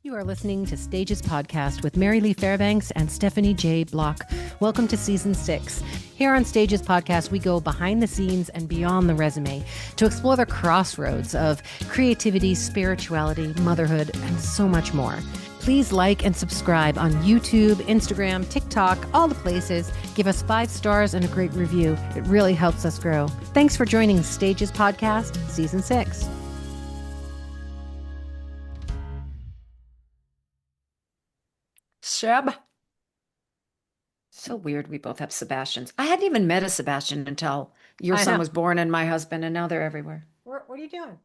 You are listening to Stages Podcast with Marylee Fairbanks and Stephanie J. Block. Welcome to Season 6. Here on Stages Podcast, we go behind the scenes and beyond the resume to explore the crossroads of creativity, spirituality, motherhood, and so much more. Please like and subscribe on YouTube, Instagram, TikTok, all the places. Give us 5 stars and a great review. It really helps us grow. Thanks for joining Stages Podcast, Season 6. Seb. So weird we both have Sebastians. I hadn't even met a Sebastian until your son was born and my husband, and now they're everywhere. What are you doing?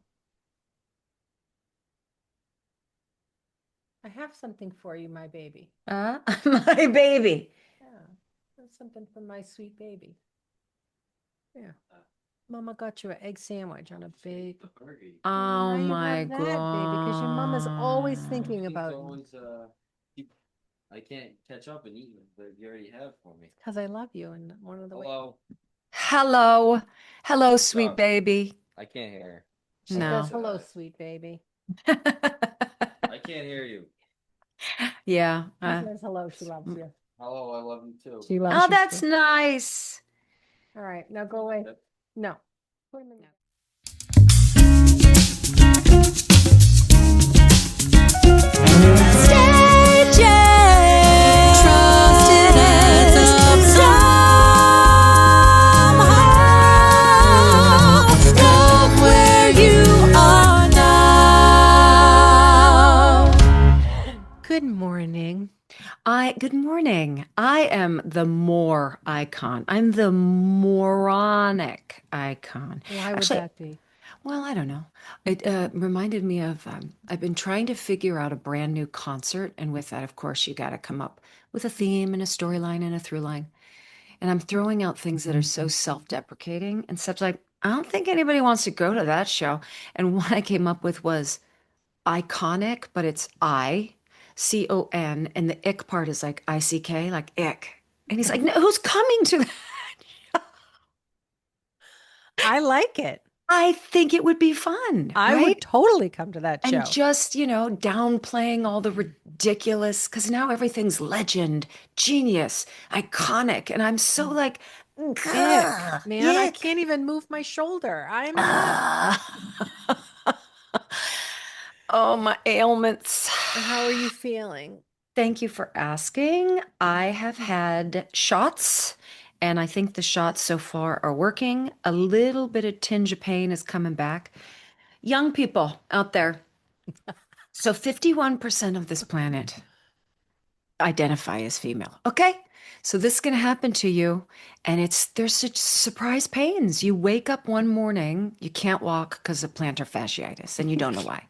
I have something for you, my baby. My baby. Yeah, that's something for my sweet baby. Yeah. Mama got you an egg sandwich on a big... Oh my God. Baby, because your mom is always thinking about you. I can't catch up and eat them, but you already have for me. Because I love you, and one of the Hello. Hello, sweet baby. I can't hear. She says, hello, sweet baby. I can't hear you. Yeah. She says hello, she loves you. Hello, I love you too. She loves you that's too. nice. All right, now go away. No. Put him in there. Good morning. I am the more icon. I'm the moronic icon. Why would that be? Well, I don't know. It reminded me of, I've been trying to figure out a brand new concert. And with that, of course, you got to come up with a theme and a storyline and a through line. And I'm throwing out things that are so self-deprecating and such like, I don't think anybody wants to go to that show. And what I came up with was iconic, but it's I-C-O-N, and the ick part is like I-C-K, like ick. And he's like, no, who's coming to that? I like it. I think it would be fun. I right? would totally come to that show. And just, downplaying all the ridiculous, because now everything's legend, genius, iconic. And I'm so like, ick, man, I can't even move my shoulder. Oh, my ailments. How are you feeling? Thank you for asking. I have had shots, and I think the shots so far are working. A little bit of tinge of pain is coming back. Young people out there. So 51% of this planet identify as female. Okay? So this is going to happen to you, and there's such surprise pains. You wake up one morning, you can't walk because of plantar fasciitis, and you don't know why.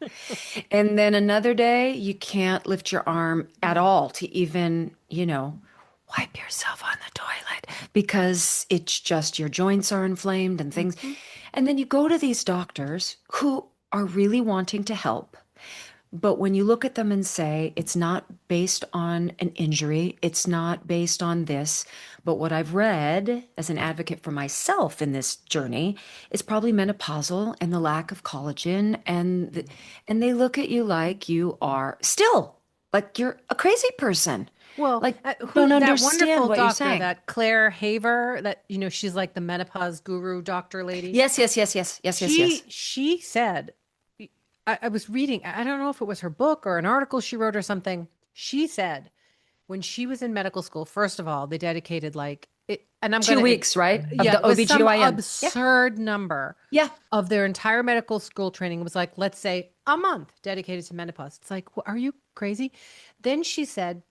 And then another day, you can't lift your arm at all to even, wipe yourself on the toilet because it's just your joints are inflamed and things. Mm-hmm. And then you go to these doctors who are really wanting to help. But when you look at them and say, it's not based on an injury, it's not based on this, but what I've read as an advocate for myself in this journey is probably menopausal and the lack of collagen. And they look at you like you are still, like you're a crazy person. Well, like don't that understand what doctor, you're saying. That Claire Haver, that, she's like the menopause guru doctor lady. Yes. She said, I was reading, I don't know if it was her book or an article she wrote or something. She said when she was in medical school, first of all, they dedicated and I'm 2 weeks, right? Yeah, of the OBGYN. Some absurd number of their entire medical school training. It was like, let's say a month dedicated to menopause. It's like, are you crazy? Then she said,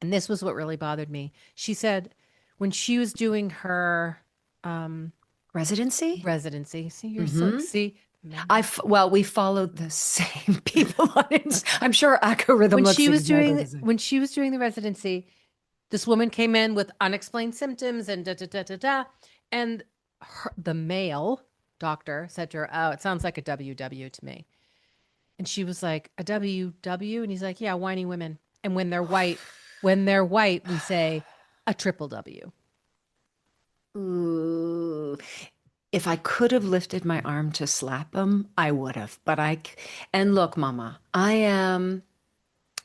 and this was what really bothered me. She said when she was doing her residency. See, you're so, see, we followed the same people on it. I'm sure algorithm when she was doing the residency, this woman came in with unexplained symptoms and and the male doctor said to her, "Oh, it sounds like a WW to me." And she was like, "A WW?" And he's like, "Yeah, whiny women. And when they're white, we say a triple W." Ooh. If I could have lifted my arm to slap him, I would have. And look, Mama, I am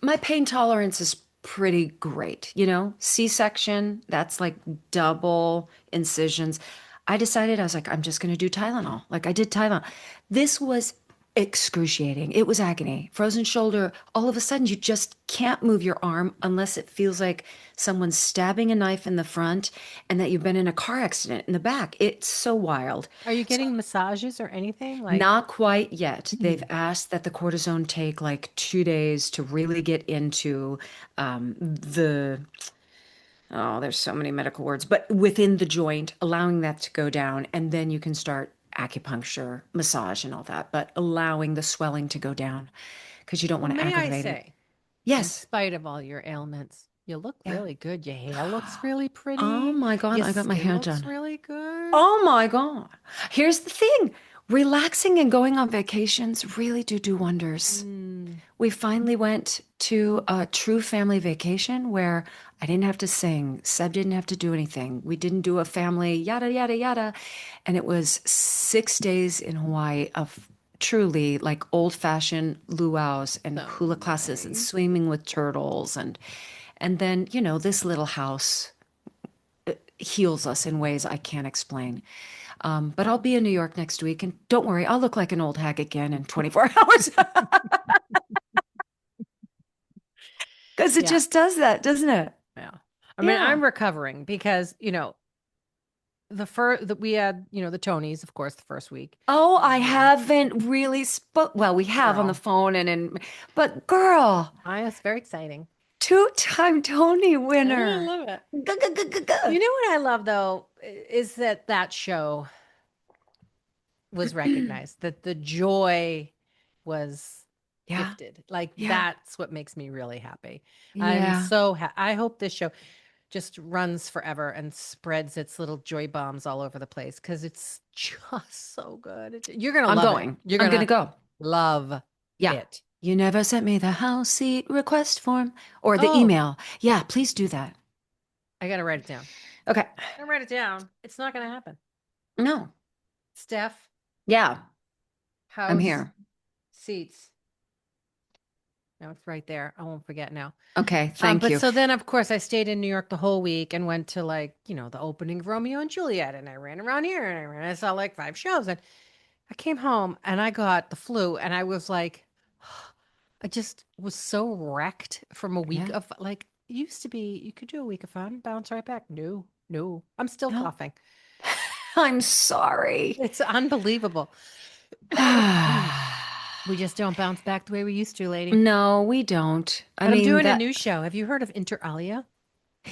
My pain tolerance is pretty great. C-section, that's like double incisions. I decided, I was like, I'm just going to do Tylenol. Like I did Tylenol. This was excruciating. It was agony. Frozen shoulder, all of a sudden you just can't move your arm unless it feels like someone's stabbing a knife in the front and that you've been in a car accident in the back. It's so wild. Are you So getting massages or anything? Like, not quite yet. They've asked that the cortisone take like 2 days to really get into the, oh, there's so many medical words, but within the joint, allowing that to go down. And then you can start acupuncture, massage, and all that, but allowing the swelling to go down because you don't well, want to may I aggravate it. say, in Yes. spite of all your ailments, you look Yeah. really good. Your hair looks really Oh pretty. my God, Your I got my skin hair looks done. really good. Oh my God. Here's the thing. Relaxing and going on vacations really do wonders. Mm. We finally went to a true family vacation where I didn't have to sing. Seb didn't have to do anything. We didn't do a family yada, yada, yada. And it was 6 days in Hawaii of truly like old-fashioned luau's and So hula classes and nice. swimming with turtles. And then, this little house heals us in ways I can't explain. But I'll be in New York next week, and don't worry, I'll look like an old hag again in 24 hours. Because it Yeah. just does that, doesn't it? Yeah. I mean, Yeah. I'm recovering because, we had, the Tonys, of course, the first week. Oh, And I here, haven't really spoke. Well, we have on the girl. phone but girl, It's very exciting. two-time Tony I winner. love it. G-g-g-g-g. You know what I love though is that show was recognized, that the joy was Yeah, gifted. Like yeah, that's what makes me really happy. yeah. I hope this show just runs forever and spreads its little joy bombs all over the place because it's just so good. You're gonna I'm love it. going. You're I'm gonna gonna go. love Yeah. it. You never sent me the house seat request form or the Oh, email. Yeah, please do that. I gotta write it down. Okay. I write it down. It's not gonna happen. No. Steph, Yeah, I'm house, here. seats. No, it's right there. I won't forget now. Okay, thank But you. so then, of course, I stayed in New York the whole week and went to the opening of Romeo and Juliet, and I ran around here and I saw like 5 shows, and I came home and I got the flu, and I was like, I just was so wrecked from a week Yeah. of like. It used to be you could do a week of fun, bounce right back. No, no, I'm still No. coughing. I'm sorry. It's unbelievable. We just don't bounce back the way we used to, lady. No, we don't. I But I'm mean doing a that. new show. Have you heard of Inter Alia?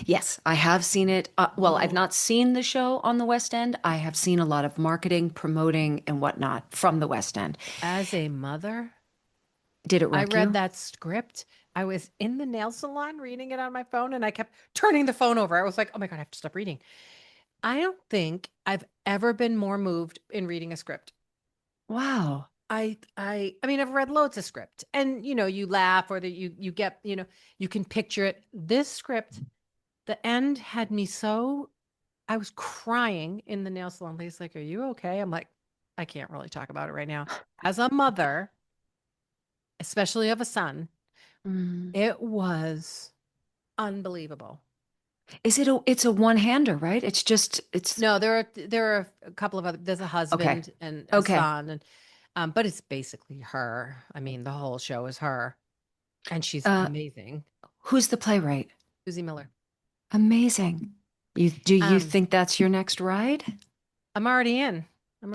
Yes, I have seen it. Well, I've Oh, not seen the show on the West End. I have seen a lot of marketing, promoting, and whatnot from the West End. as a mother, Did it I wreck read you? that script. I was in the nail salon reading it on my phone and I kept turning the phone over. I was like, oh my God, I have to stop reading. I don't think I've ever been more moved in reading a script. Wow. I mean, I've read loads of script and you laugh or that you get, you can picture it. This script, the end had me so I was crying in the nail salon. He's like, are you okay? I'm like, I can't really talk about it right now. As a mother, especially of a son, Mm. it was unbelievable. It's a one-hander, right? It's No, there are a couple of other. There's a okay. husband and a Okay. son, and but it's basically her. I mean, the whole show is her, and she's Uh, amazing. who's the playwright? Susie Miller. Amazing. Do you Um, think that's your next ride? I'm already in.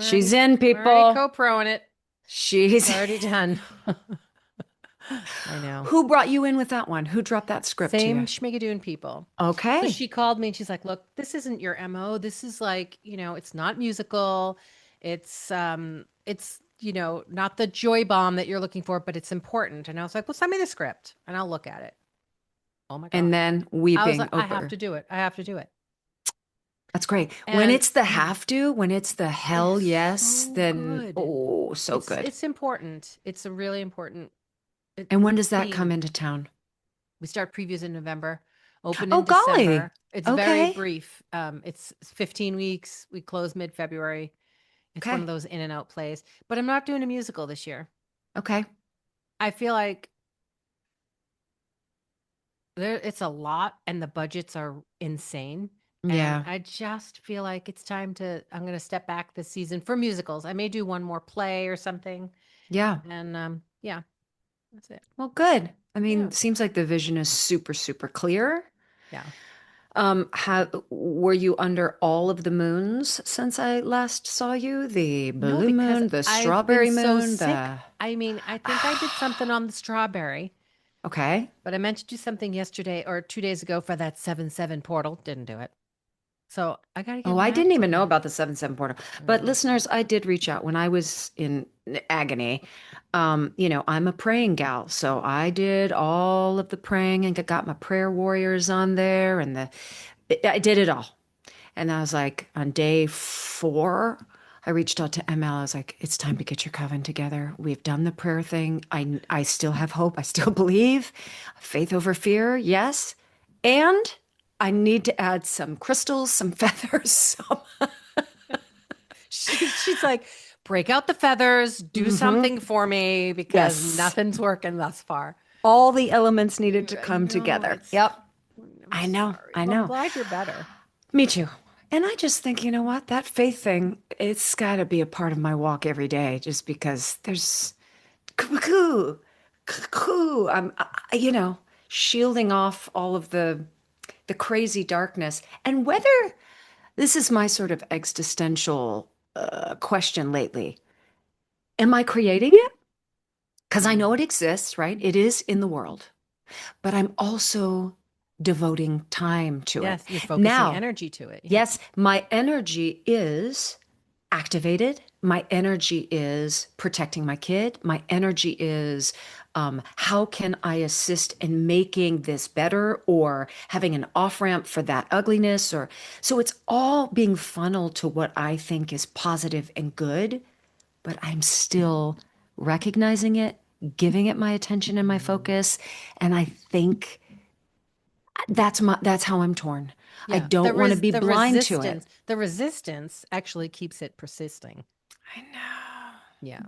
She's in, I'm already people. co-proing it. She's It's already done. I know. Who brought you in with that one? Who dropped that script to Same you? Schmigadoon people. So Okay. she called me and she's like, "Look, this isn't your MO. This is like, it's not musical. It's not the joy bomb that you're looking for, but it's important." And I was like, "Well, send me the script and I'll look at it." Oh my And God. then I was weeping like, I have over. to do it. I have to do it. That's great. When And it's the have to, when it's the hell it's yes, so then good. oh, so It's good. it's important. It's a really important And when does that come theme. into town? We start previews in November, open Oh, in golly. December. It's very Okay. brief. It's 15 weeks. We close mid-February. It's one of Okay. those in and out plays. But I'm not doing a musical this year. Okay. I feel like it's a lot and the budgets are insane. And Yeah. I just feel like it's time I'm going to step back this season for musicals. I may do one more play or something. Yeah. And yeah, that's it. Well, good. I Yeah. mean, seems like the vision is super, super clear. Yeah. How were you under all of the moons since I last saw you? The No, blue because moon, the I've been strawberry so moon, sick. the I mean, I think I did something on the strawberry, Okay. but I meant to do something yesterday or 2 days ago for that 7/7 portal. Didn't do it. So I got to Oh, get I back didn't to even know it. about the 7/7 portal. But Mm. listeners, I did reach out when I was in agony. I'm a praying gal, so I did all of the praying and got my prayer warriors on there and I did it all. And I was like, on day 4, I reached out to ML. I was like, it's time to get your coven together. We've done the prayer thing. I still have hope. I still believe. Faith over fear, yes. And I need to add some crystals, some feathers, some She's like, break out the feathers, do Mhm. something for me because Yes. nothing's working thus far. All the elements needed to I come know together. it's. Yep. I'm I know. sorry. I Well, I'm know. glad you're better. Me too. And I just think, you know what? That faith thing, it's got to be a part of my walk every day just because there's cuckoo, cuckoo. Shielding off all of the crazy darkness. And whether this is my sort of existential question lately, am I creating it? Because I know Mm. it exists, right? It is in the world, but I'm also devoting time to it. Yes, you're focusing Now, energy to it. Yeah. yes, my energy is activated. My energy is protecting my kid. My energy is how can I assist in making this better or having an off ramp for that ugliness? Or so it's all being funneled to what I think is positive and good, but I'm still recognizing it, giving it my attention and my Mhm. focus. And I think that's how I'm torn. I Yeah. don't want to be blind to it. The resistance actually keeps it persisting. I know. Yeah.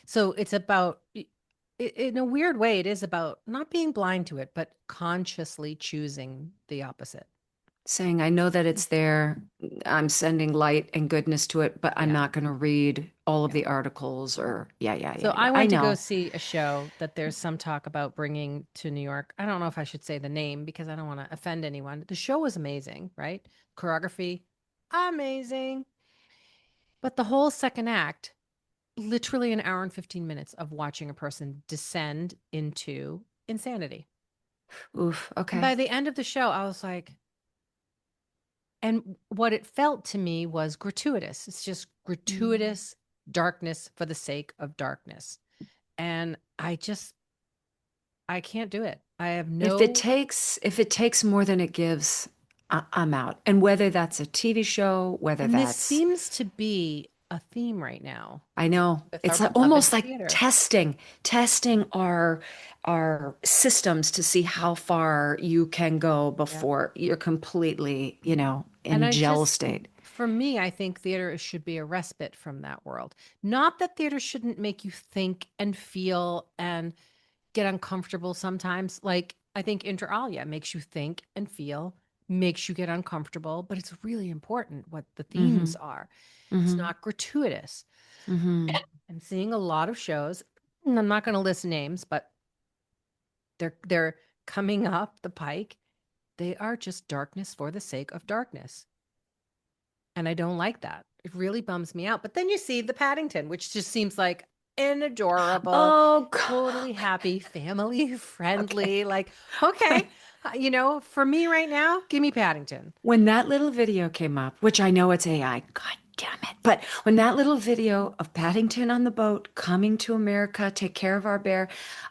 So it's about, in a weird way, it is about not being blind to it, but consciously choosing the opposite. Saying, I know that it's there. I'm sending light and goodness to it, but I'm Yeah. not going to read all of Yeah. the articles or, yeah, yeah, So yeah, I yeah. I went to go know. see a show that there's some talk about bringing to New York. I don't know if I should say the name because I don't want to offend anyone. The show was amazing, right? Choreography, amazing. But the whole second act, literally an hour and 15 minutes of watching a person descend into insanity. Oof. And Okay. by the end of the show, I was like, and what it felt to me was gratuitous. It's just Mm. gratuitous darkness for the sake of darkness. And I can't do it. I have no. If it takes more than it gives, I'm out. And whether that's a TV show, whether And this that's seems to be a theme right now I know. with our It's like beloved almost like theater. testing our systems to see how far you can go Yeah. before you're completely, And in gel state. for me, I think theater should be a respite from that world. Not that theater shouldn't make you think and feel and get uncomfortable sometimes. Like, I think inter alia makes you think and feel, makes you get uncomfortable, but it's really important what the Mm-hmm. themes are. It's Mm-hmm. not gratuitous. Mm-hmm. I'm seeing a lot of shows, and I'm not going to list names, but they're coming up the pike. They are just darkness for the sake of darkness. And I don't like that. It really bums me out. But then you see the Paddington, which just seems like an adorable, Oh totally God. happy, family Okay. friendly. Like, okay, for me right now, give me Paddington. When that little video came up, which I know it's AI, God damn it. But when that little video of Paddington on the boat coming to America, take care of our bear,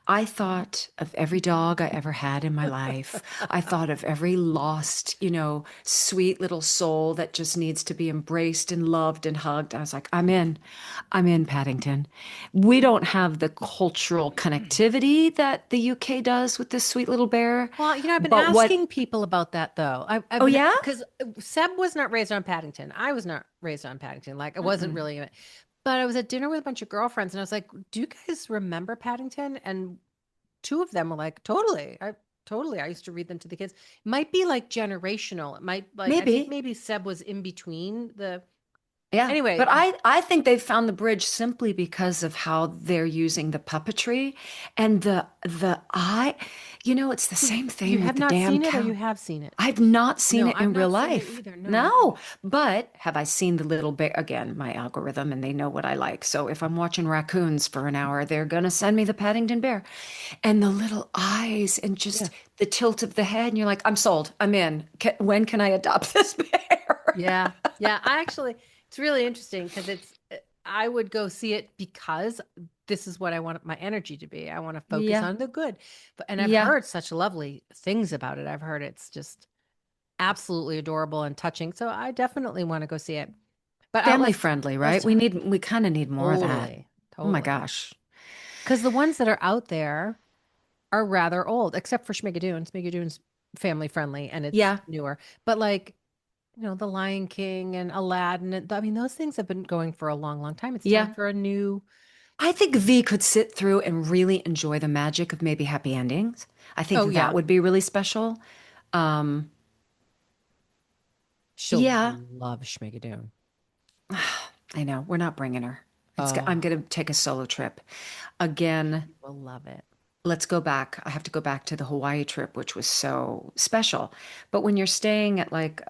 I thought of every dog I ever had in my life. I thought of every lost, sweet little soul that just needs to be embraced and loved and hugged. I was like, I'm in. I'm in Paddington. We don't have the cultural connectivity that the UK does with this sweet little bear. Well, I've been But what, asking people about that though. I've oh been yeah? because Seb was not raised on Paddington. I was not raised on Paddington. Like I wasn't Mm-mm. really, but I was at dinner with a bunch of girlfriends, and I was like, "Do you guys remember Paddington?" And two of them were like, "Totally." Totally. I used to read them to the kids. Might be like generational. It might like I think Maybe. maybe Seb was in between the Yeah, anyway. but I think they've found the bridge simply because of how they're using the puppetry and the eye. It's the So same you thing with have the not damn seen it or you cow. have seen it? I've not seen No, it I've in real not seen it life. either. No, I No, haven't. but have I seen the little bear? Again, my algorithm, and they know what I like. So if I'm watching raccoons for an hour, they're gonna send me the Paddington Bear. And the little eyes and Yeah. just the tilt of the head, and you're like, I'm sold. I'm in. When can I adopt this bear? Yeah. Yeah. I actually, it's really interesting because I would go see it because this is what I want my energy to be. I want to focus Yeah, on the good. And I've yeah. heard such lovely things about it. I've heard it's just absolutely adorable and touching. So I definitely want to go see it. But Family let's, friendly, let's right? We kind of need more of that. totally, Oh my totally. gosh. Because the ones that are out there are rather old, except for Schmigadoon. Schmigadoon's family friendly and it's Yeah, newer. But like, The Lion King and Aladdin, I mean, those things have been going for a long, long time. It's time yeah. for a new. I think V could sit through and really enjoy the magic of maybe happy endings. I think Oh, that yeah. would be really special. Um, She'll yeah, love Schmigadoon. I know. We're not bringing her. I'm Oh, going to take a solo trip. Again, she will love it. let's go back. I have to go back to the Hawaii trip, which was so special. But when you're staying at like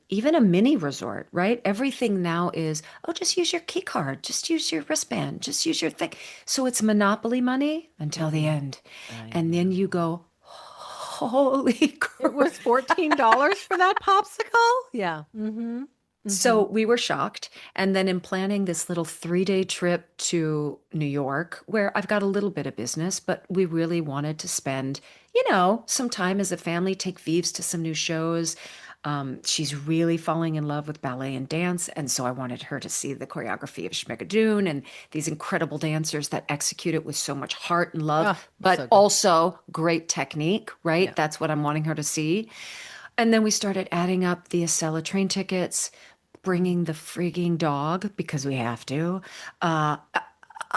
even a mini resort, right? Everything now is, oh, just use your key card, just use your wristband, just use your thing. So it's monopoly money until the Mm, end. I And then you know. go, holy It crap. was $14 for that popsicle? Yeah. Mm-hmm. Mm-hmm. So we were shocked. And then in planning this little 3-day trip to New York, where I've got a little bit of business, but we really wanted to spend, some time as a family, take Vives to some new shows. She's really falling in love with ballet and dance. And so I wanted her to see the choreography of Schmigadoon and these incredible dancers that execute it with so much heart and love, Oh, but so good. also great technique, right? Yeah. That's what I'm wanting her to see. And then we started adding up the Acela train tickets, Mm. bringing the freaking dog because we have to.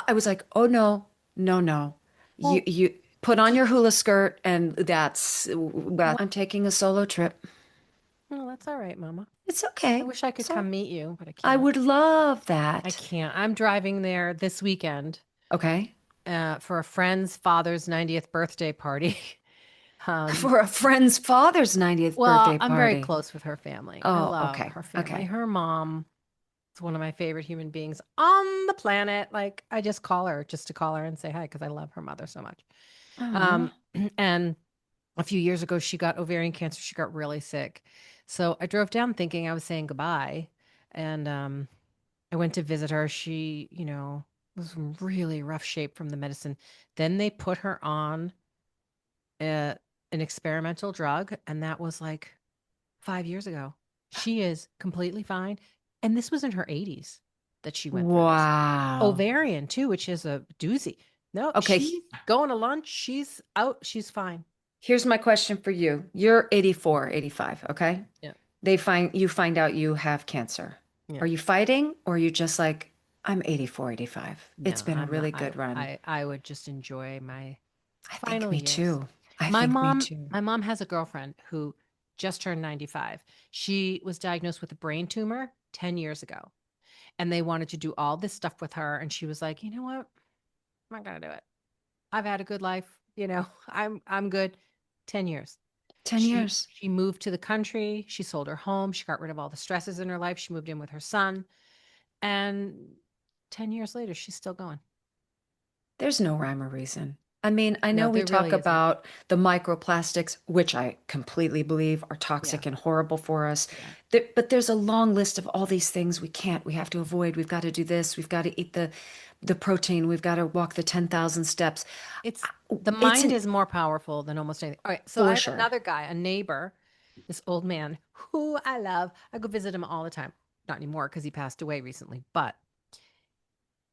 I was like, oh no, no, no. You Well, you put on your hula skirt and that's well, I'm taking a solo trip. well, that's all right, Mama. It's I okay. wish I could So come meet you, but I I can't. would love I that. can't. I'm driving there this weekend Okay. for a friend's father's 90th birthday party. Um, For a friend's father's 90th well, birthday I'm very party. close with her family. I Oh, love okay. her family. Okay. Her mom is one of my favorite human beings on the planet. Like, I just call her just to call her and say hi because I love her mother so much. Oh. Um, and a few years ago, she got ovarian cancer. She got really sick. So I drove down thinking I was saying goodbye. And I went to visit her. She, was in really rough shape from the medicine. Then they put her on a, an experimental drug, and that was like 5 years ago. She is completely fine. And this was in her 80s that she went through this. Wow. Ovarian, too, which is a doozy. No, Okay, she's going to lunch. She's out. She's fine. here's my question for you. You're 84, 85, okay? Yeah. You find out you have cancer. Yeah. Are you fighting or are you just like, I'm 84, 85. It's No, been a I'm not. really good run. I would just enjoy my I think final me years. too. I My think me mom, too. my mom has a girlfriend who just turned 95. She was diagnosed with a brain tumor 10 years ago, and they wanted to do all this stuff with her. And she was like, you know what? I'm not gonna do it. I've had a good life. I'm good. 10 years. 10 She years. she moved to the country. She sold her home. She got rid of all the stresses in her life. She moved in with her son. And 10 years later, she's still going. There's no rhyme or reason. I mean, I No, know we there talk really isn't. about the microplastics, which I completely believe are Yeah. toxic and horrible for us. Yeah. But there's a long list of all these things we have to avoid. We've got to do this. We've got to eat the protein. We've got to walk the 10,000 steps. It's the It's mind an is more powerful than almost anything. All right. So I for have sure. another guy, a neighbor, this old man who I love. I go visit him all the time. Not anymore because he passed away recently. But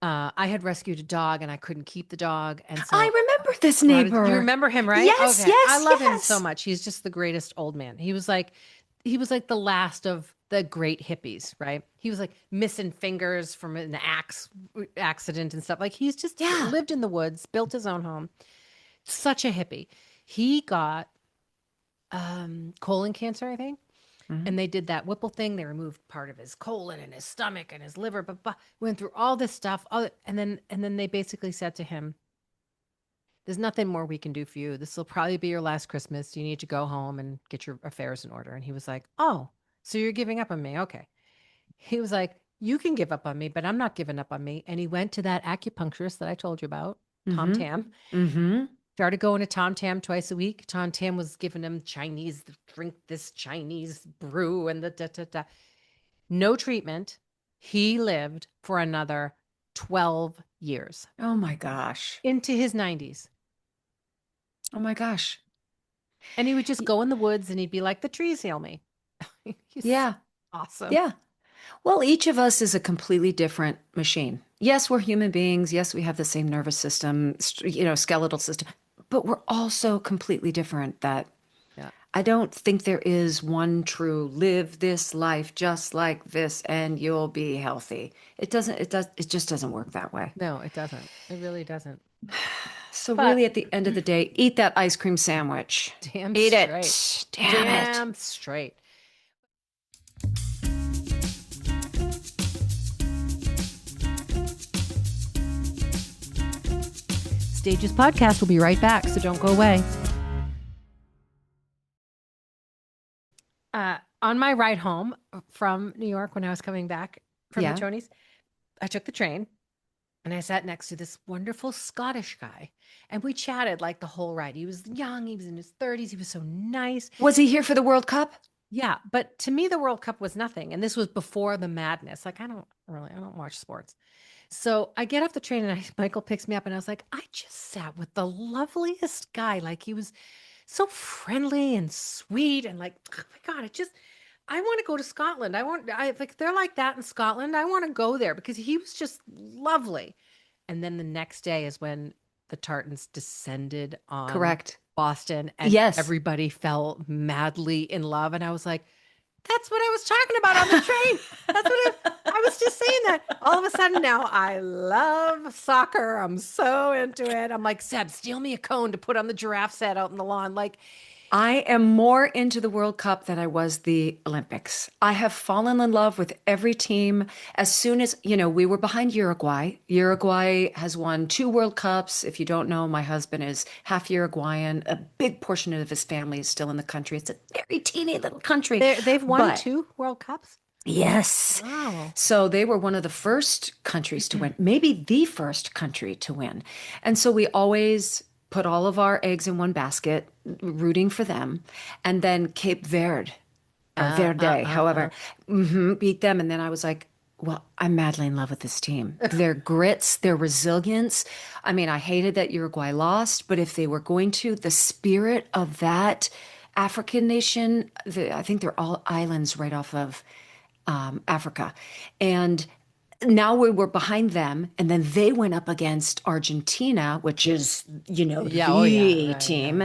I had rescued a dog and I couldn't keep the dog. And I so remember this you neighbor. remember him, right? Yes, Okay. I yes, love him so yes. much. He's just the greatest old man. He was like the last of the great hippies, right? He was like missing fingers from an accident and stuff. Like he's just Yeah. lived in the woods, built his own home. Such a hippie. He got colon cancer, I think. Mhm. And they did that Whipple thing. They removed part of his colon and his stomach and his liver, but went through all this stuff. And then they basically said to him, "There's nothing more we can do for you. This will probably be your last Christmas. You need to go home and get your affairs in order." And he was like, "Oh, so you're giving up on me? Okay." He was like, "You can give up on me, but I'm not giving up on me." And he went to that acupuncturist that I told you about, Tom Mhm. Tam. Mhm. Started going to Tom Tam twice a week. Tom Tam was giving him Chinese, drink this Chinese brew and the da da da. No treatment. He lived for another 12 years Oh my gosh. into his 90s. Oh my gosh. And he would just Y- go in the woods and he'd be like, "The trees heal me." He's Yeah. awesome. Yeah. Well, each of us is a completely different machine. Yes, we're human beings. Yes, we have the same nervous system, skeletal system, but we're also completely different. That Yeah. I don't think there is one true live this life just like this and you'll be healthy. It just doesn't work that way. No, it doesn't. It really doesn't. So But really at the end of the day, eat that ice cream sandwich. damn Eat straight. it. Damn it. Damn straight. Stages podcast will be right back, so don't go away. On my ride home from New York when I was coming back from the Yeah. Tonys, I took the train and I sat next to this wonderful Scottish guy. And we chatted like the whole ride. He was young, he was in his 30s, he was so nice. Was he here for the World Cup? Yeah, but to me, the World Cup was nothing. And this was before the madness. Like, I don't watch sports. So I get off the train and Michael picks me up and I was like, I just sat with the loveliest guy. Like he was so friendly and sweet and like, oh my God, I want to go to Scotland. I like, they're like that in Scotland. I want to go there because he was just lovely. And then the next day is when the Tartans descended on Correct. Boston and Yes. everybody fell madly in love. And I was like, that's what I was talking about on the train. That's what I was just saying that. All of a sudden now I love soccer. I'm so into it. I'm like, Seb, steal me a cone to put on the giraffe set out in the lawn. Like, I am more into the World Cup than I was the Olympics. I have fallen in love with every team. As soon as, we were behind Uruguay. Uruguay has won 2 World Cups. If you don't know, my husband is half Uruguayan. A big portion of his family is still in the country. It's a very teeny little country. they've won But 2 World Cups. yes. Wow. So they were one of the first countries to win, maybe the first country to win. And so we always put all of our eggs in one basket, rooting for them. And then Cape Verde, or Verde, however, beat them. And then I was like, well, I'm madly in love with this team. Their grits, their resilience. I mean, I hated that Uruguay lost, but if they were going to, the spirit of that African nation, I think they're all islands right off of Africa. And now we were behind them, and then they went up against Argentina, which is, Yeah. Oh, yeah. the Yeah. Yeah. team.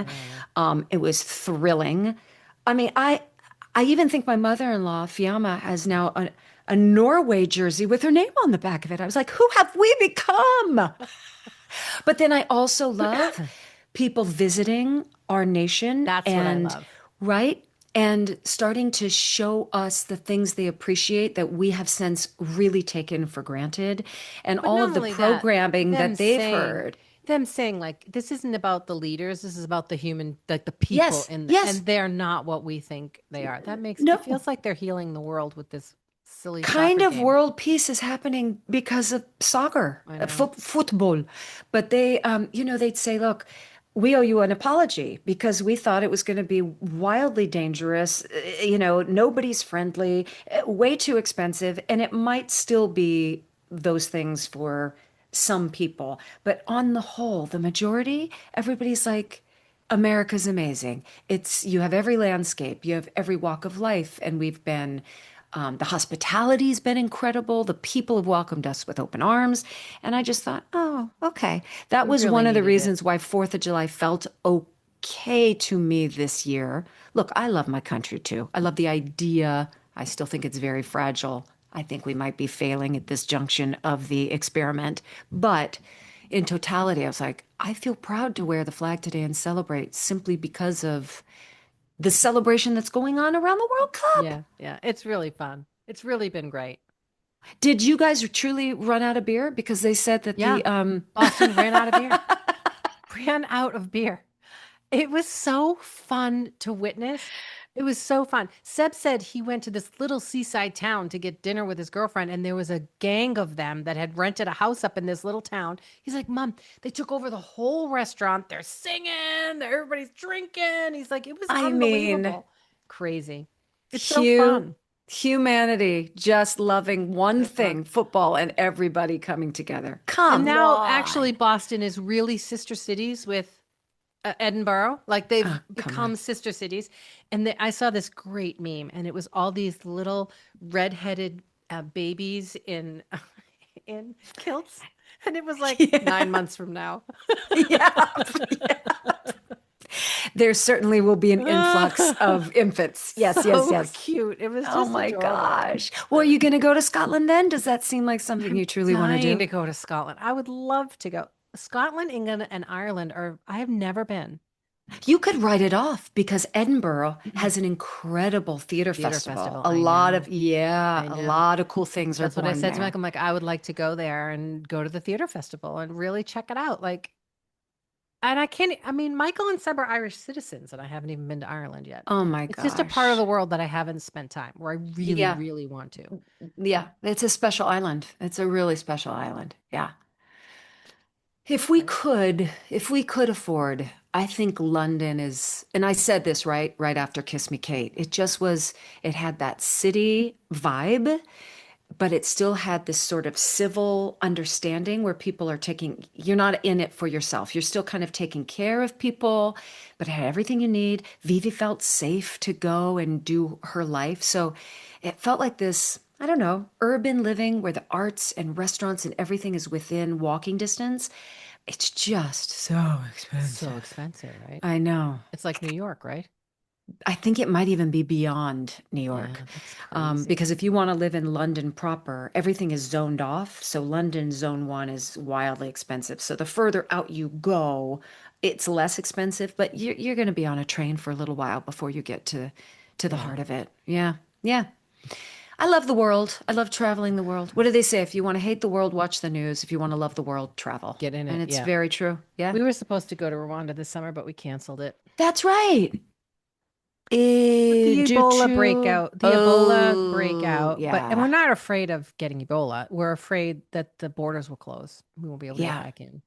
Yeah. It was thrilling. I mean, I even think my mother-in-law, Fiamma, has now a Norway jersey with her name on the back of it. I was like, who have we become? But then I also love people visiting our nation That's what I and, love. right? And starting to show us the things they appreciate that we have since really taken for granted, and But all not of the only that, programming that they've heard. them saying like this isn't about the leaders, this is about the human, like the people Yes, in yes, and they're not what we think they are. That makes it no. feels like they're healing the world with this silly Kind soccer of game. world peace is happening because of soccer, I know. football. But they, they'd say, look, we owe you an apology because we thought it was going to be wildly dangerous. Nobody's friendly, way too expensive, and it might still be those things for some people. But on the whole, the majority, everybody's like, America's amazing. You have every landscape, you have every walk of life, and the hospitality's been incredible. The people have welcomed us with open arms. And I just thought, oh, okay. That We was really one of the needed it. reasons why 4th of July felt okay to me this year. Look, I love my country too. I love the idea. I still think it's very fragile. I think we might be failing at this junction of the experiment. But in totality, I was like, I feel proud to wear the flag today and celebrate simply because of the celebration that's going on around the World Cup. Yeah, yeah. It's really fun. It's really been great. Did you guys truly run out of beer? Because they said that Yeah. the Boston ran out of beer. Ran out of beer. It was so fun to witness. It was so fun. Seb said he went to this little seaside town to get dinner with his girlfriend, and there was a gang of them that had rented a house up in this little town. He's like, Mom, they took over the whole restaurant. They're singing, everybody's drinking. He's like, it was I mean, unbelievable. Crazy. It's so hu fun. humanity just loving one thing, football, and everybody coming together. And Come now, actually, on. Boston is really sister cities with Edinburgh. Like they've Oh, come on. become sister cities. And I saw this great meme, and it was all these little redheaded babies in in kilts, and it was like Yeah. 9 months from now. Yeah. There certainly will be an influx of infants. Yes, yes, So yes. cute. It was Oh just my adorable. gosh. Well, are you going to go to Scotland then? Does that seem like something I'm you truly want to dying do? to go to Scotland. I would love to go. Scotland, England, and Ireland are, I have never been. You could write it off because Edinburgh has an incredible theater Theater festival. festival. A I lot of, know. yeah, I a know. lot of cool things are That's what I born said to Mike. there. I'm like, I would like to go there and go to the theater festival and really check it out. Like, and I can't, I mean, Michael and Seb are Irish citizens, and I haven't even been to Ireland yet. Oh my It's just a part of the gosh. world that I haven't spent time where I really, Yeah, really want to. yeah, it's a special island. It's a really special island. Yeah. All right. If we could afford, I think London is, and I said this right after Kiss Me Kate. It just was, it had that city vibe, but it still had this sort of civil understanding where people are taking, you're not in it for yourself. You're still kind of taking care of people, but it had everything you need. Vivi felt safe to go and do her life. So it felt like this, I don't know, urban living where the arts and restaurants and everything is within walking distance. It's just so So expensive. expensive, right? I know. It's like New York, right? I think it might even be beyond New York. Yeah, that's crazy. Because if you want to live in London proper, everything is zoned off. So London Zone 1 is wildly expensive. So the further out you go, it's less expensive, but you're going to be on a train for a little while before you get to the Yeah. heart of it. Yeah. Yeah. I love the world. I love traveling the world. What do they say? If you want to hate the world, watch the news. If you want to love the world, travel. Get in And it. it's Yeah. very true. Yeah. We were supposed to go to Rwanda this summer, but we canceled it. That's right. With the Due Ebola to, breakout, oh, and we're yeah. not afraid of getting Ebola. We're afraid that the borders will close. We won't be able to get Yeah. back in.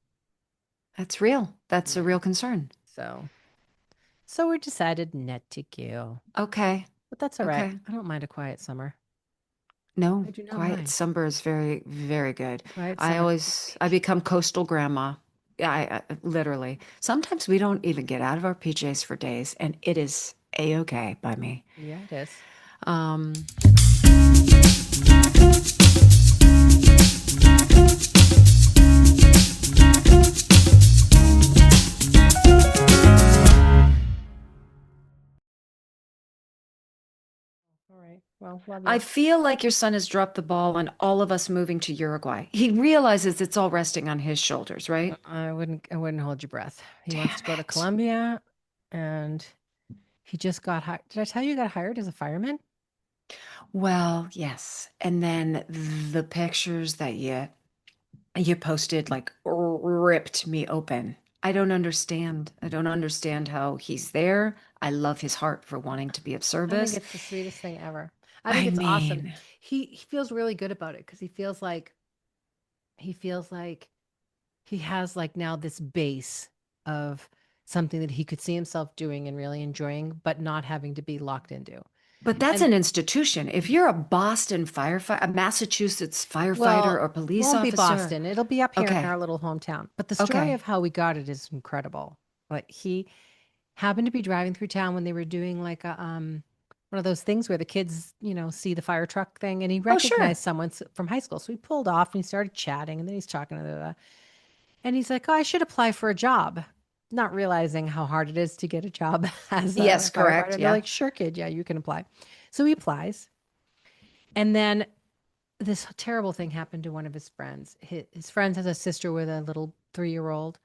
That's real. That's a Yeah. real concern. So, so we decided not to go. Okay. But that's all right. Okay. I don't mind a quiet summer. No, I do not quiet mind. summer is very, very good. Quiet summer on the I beach. become coastal grandma. Yeah, I literally. Sometimes we don't even get out of our PJs for days, and it is a-okay by me. Yeah, it is. Um, All right. Well, love I you. feel like your son has dropped the ball on all of us moving to Uruguay. He realizes it's all resting on his shoulders, right? I wouldn't hold your breath. He wants Damn to go to it. Colombia, and he just got hired. Did I tell you he got hired as a fireman? Well, yes. And then the pictures that you posted like ripped me open. I don't understand. I don't understand how he's there. I love his heart for wanting to be of I think service. it's the sweetest thing ever. I think I it's awesome. mean, He feels really good about it because he feels like he has like now this base of something that he could see himself doing and really enjoying, but not having to be locked into. but that's And an institution. If you're a Boston firefighter, a Massachusetts firefighter well, or police won't be officer, Boston. It'll be up here in okay, our little hometown. But the story okay. of how we got it is incredible. Like he happened to be driving through town when they were doing like a one of those things where the kids, see the fire truck thing, and he Oh, sure. recognized someone from high school. So he pulled off and he started chatting, and then he's talking to and he's like, "Oh, I should apply for a job." Not realizing how hard it is to get a job as Yes, a firefighter. correct. And they're Yeah. like, "Sure, kid, yeah, you can apply." So he applies. And then this terrible thing happened to one of his friends. His friend has a sister with a little 3-year-old.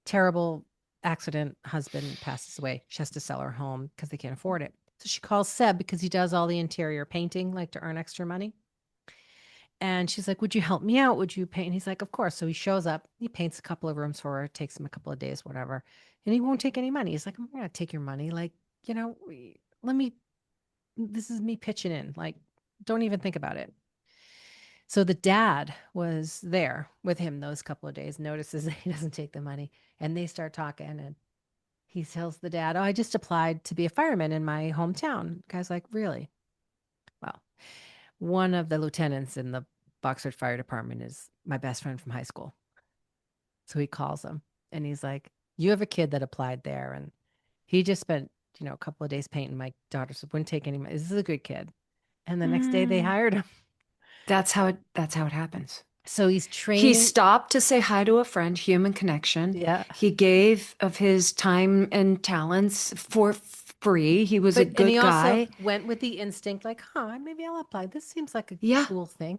Terrible. accident, husband passes away. She has to sell her home because they can't afford it. So she calls Seb because he does all the interior painting, like to earn extra money. And she's like, "Would you help me out? Would you paint?" And he's like, "Of course." So he shows up, he paints a couple of rooms for her, it takes him a couple of days, whatever. And he won't take any money. He's like, "I'm not gonna take your money. Like, let me, this is me pitching in. Like, don't even think about it." So the dad was there with him those couple of days, notices that he doesn't take the money, and they start talking. And he tells the dad, "Oh, I just applied to be a fireman in my hometown." The guy's like, "Really?" Well, one of the lieutenants in the Boxford Fire Department is my best friend from high school. So he calls him and he's like, "You have a kid that applied there, and he just spent, a couple of days painting my daughter, so wouldn't take any money. This is a good kid." And the next day they Mm, hired him. that's how it happens. So he's He training. stopped to say hi to a friend, human connection. Yeah. He gave of his time and talents for free. He was a And he good also guy. went with the instinct, like, maybe I'll apply. This seems like a Yeah. cool thing.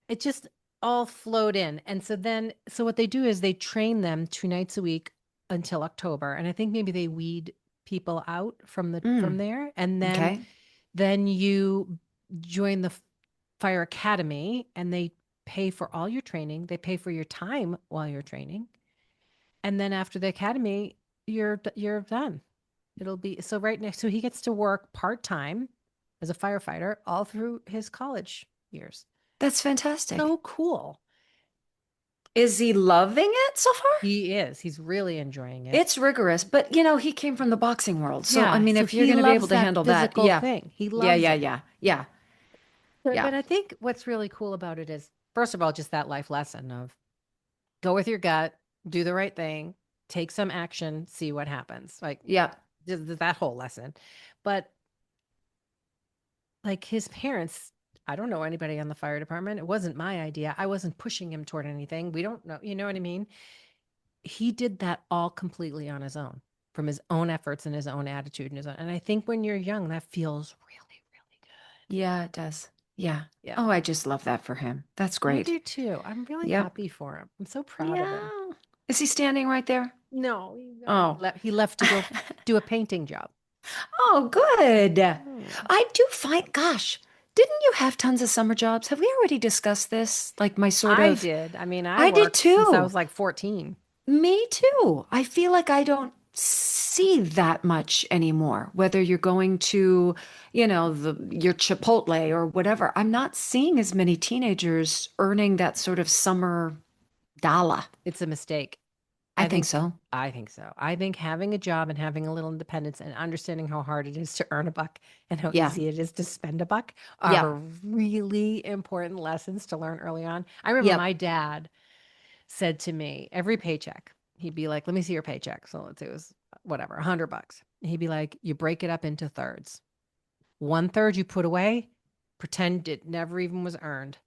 It just all flowed in. And so what they do is they train them 2 nights a week until October. And I think maybe they weed people out from Mm, there. And okay. then you join the fire academy, and they pay for all your training. They pay for your time while you're training. And then after the academy, you're done. It'll be so right next. So he gets to work part-time as a firefighter all through his college years. That's fantastic. So cool. Is he loving it so far? He is. He's really enjoying it. It's rigorous, but he came from the boxing world. So, I Yeah. mean, So if you're he going to be loves able to that handle that, physical yeah. thing. He Yeah, loves yeah, it. yeah. Yeah. But Yeah. I think what's really cool about it is, first of all, just that life lesson of go with your gut, do the right thing, take some action, see what happens. Like Yeah. that whole lesson. But like his parents, I don't know anybody on the fire department. It wasn't my idea. I wasn't pushing him toward anything. We don't know. You know what I mean? He did that all completely on his own, from his own efforts and his own attitude and his own. And I think when you're young, that feels really, really good. Yeah, it does. Yeah. Yeah. Oh, I just love that for him. That's I great. do too. I'm really Yep. happy for him. I'm so proud of him. Yeah. Is he standing right there? No, Oh. he left to go do a painting job. Oh, good. Hmm. I do find, gosh, didn't you have tons of summer jobs? Have we already discussed this? Like my sort I of, did. I mean, I I did worked since I too. was like 14. Me too. I feel like I don't see that much anymore. Whether you're going to, your Chipotle or whatever, I'm not seeing as many teenagers earning that sort of summer dollar. It's a mistake. I think so. I think so. I think having a job and having a little independence and understanding how hard it is to earn a buck and how Yeah. easy it is to spend a buck Yeah. are really important lessons to learn early on. I remember Yep. my dad said to me every paycheck, he'd be like, "Let me see your paycheck." So let's say it was whatever, $100. He'd be like, "You break it up into thirds. 1/3 you put away, pretend it never even was earned.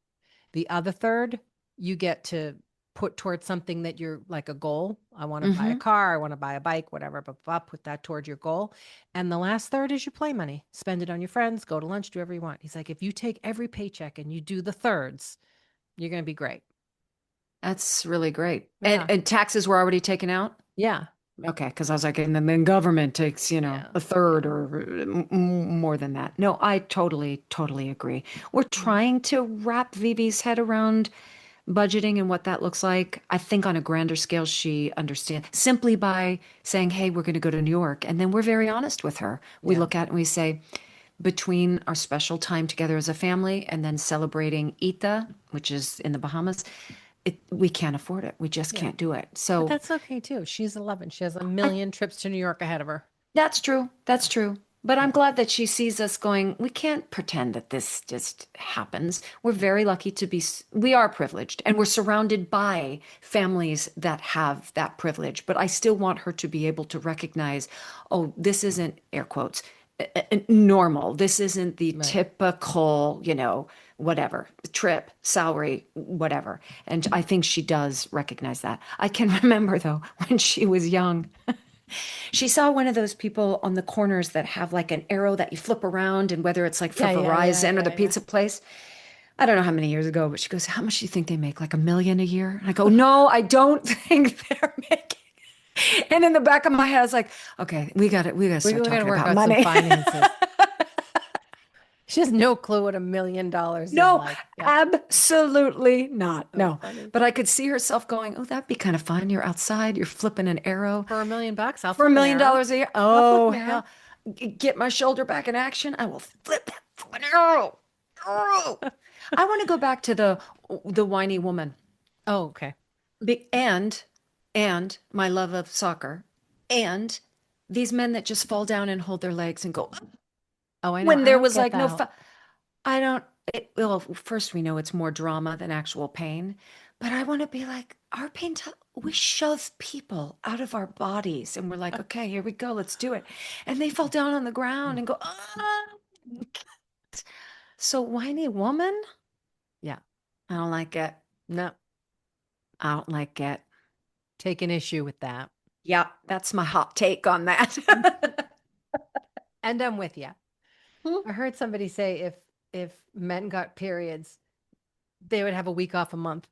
The other third, you get to put towards something that you're like a goal. I want to buy a Hmm. car, I want to buy a bike, whatever, but put that towards your goal. And the last third is your play money. Spend it on your friends, go to lunch, do whatever you want." He's like, "If you take every paycheck and you do the thirds, you're going to be great." That's really great. And Yeah. and taxes were already taken out? Yeah. Okay, because I was like, and then government takes, Yeah. a third or more than that. No, I totally, totally agree. We're Mm. trying to wrap Vivi's head around budgeting and what that looks like. I think on a grander scale, she understands simply by saying, hey, we're going to go to New York. And then we're very honest with her. We Yeah. look at it and we say, between our special time together as a family and then celebrating Ita, which is in the Bahamas, we can't afford it. We just Yeah. can't do it. But So that's okay too. She's 11. She has a I million trips to New York ahead of her. That's true. That's true. But I'm Yeah. glad that she sees us going, we can't pretend that this just happens. We're very lucky to we are privileged and we're surrounded by families that have that privilege. But I still want her to be able to recognize, oh, this isn't air quotes, normal. This isn't the Right. typical, whatever, trip, salary, whatever. And I think she does recognize that. I can remember though, when she was young. She saw one of those people on the corners that have like an arrow that you flip around, and whether it's like for Yeah, yeah, yeah, Verizon or the yeah, yeah. pizza place. I don't know how many years ago, but she goes, how much do you think they make? Like $1 million a year? And I go, no, I don't think they're making. And in the back of my head, I was like, okay, we got to We start got to talking work about out some money. finances. She has no clue what $1 million is No, like. Yeah. absolutely not. So No. funny. But I could see herself going, oh, that'd be kind of fun. You're outside, you're flipping an arrow For $1 million, I'll for a flip an million arrow. dollars a year. I'll flip Oh, an arrow. hell. Get my shoulder back in action. I will flip that fucking arrow. Arrow. I want to go back to the whiny woman. Oh, okay. Be- and my love of soccer and these men that just fall down and hold their legs and go Oh, I know. when I there don't was get like no that. I don't well, first we know it's more drama than actual pain, but I want to be like our we shove people out of our bodies and we're like, okay, here we go, let's do it. And they fall down on the ground and go, ah. So whiny woman, Yeah. I don't like it. No, I don't like it. take an issue with that. Yeah, that's my hot take on that. And I'm with you. Hmm. I heard somebody say if men got periods, they would have a week off a month.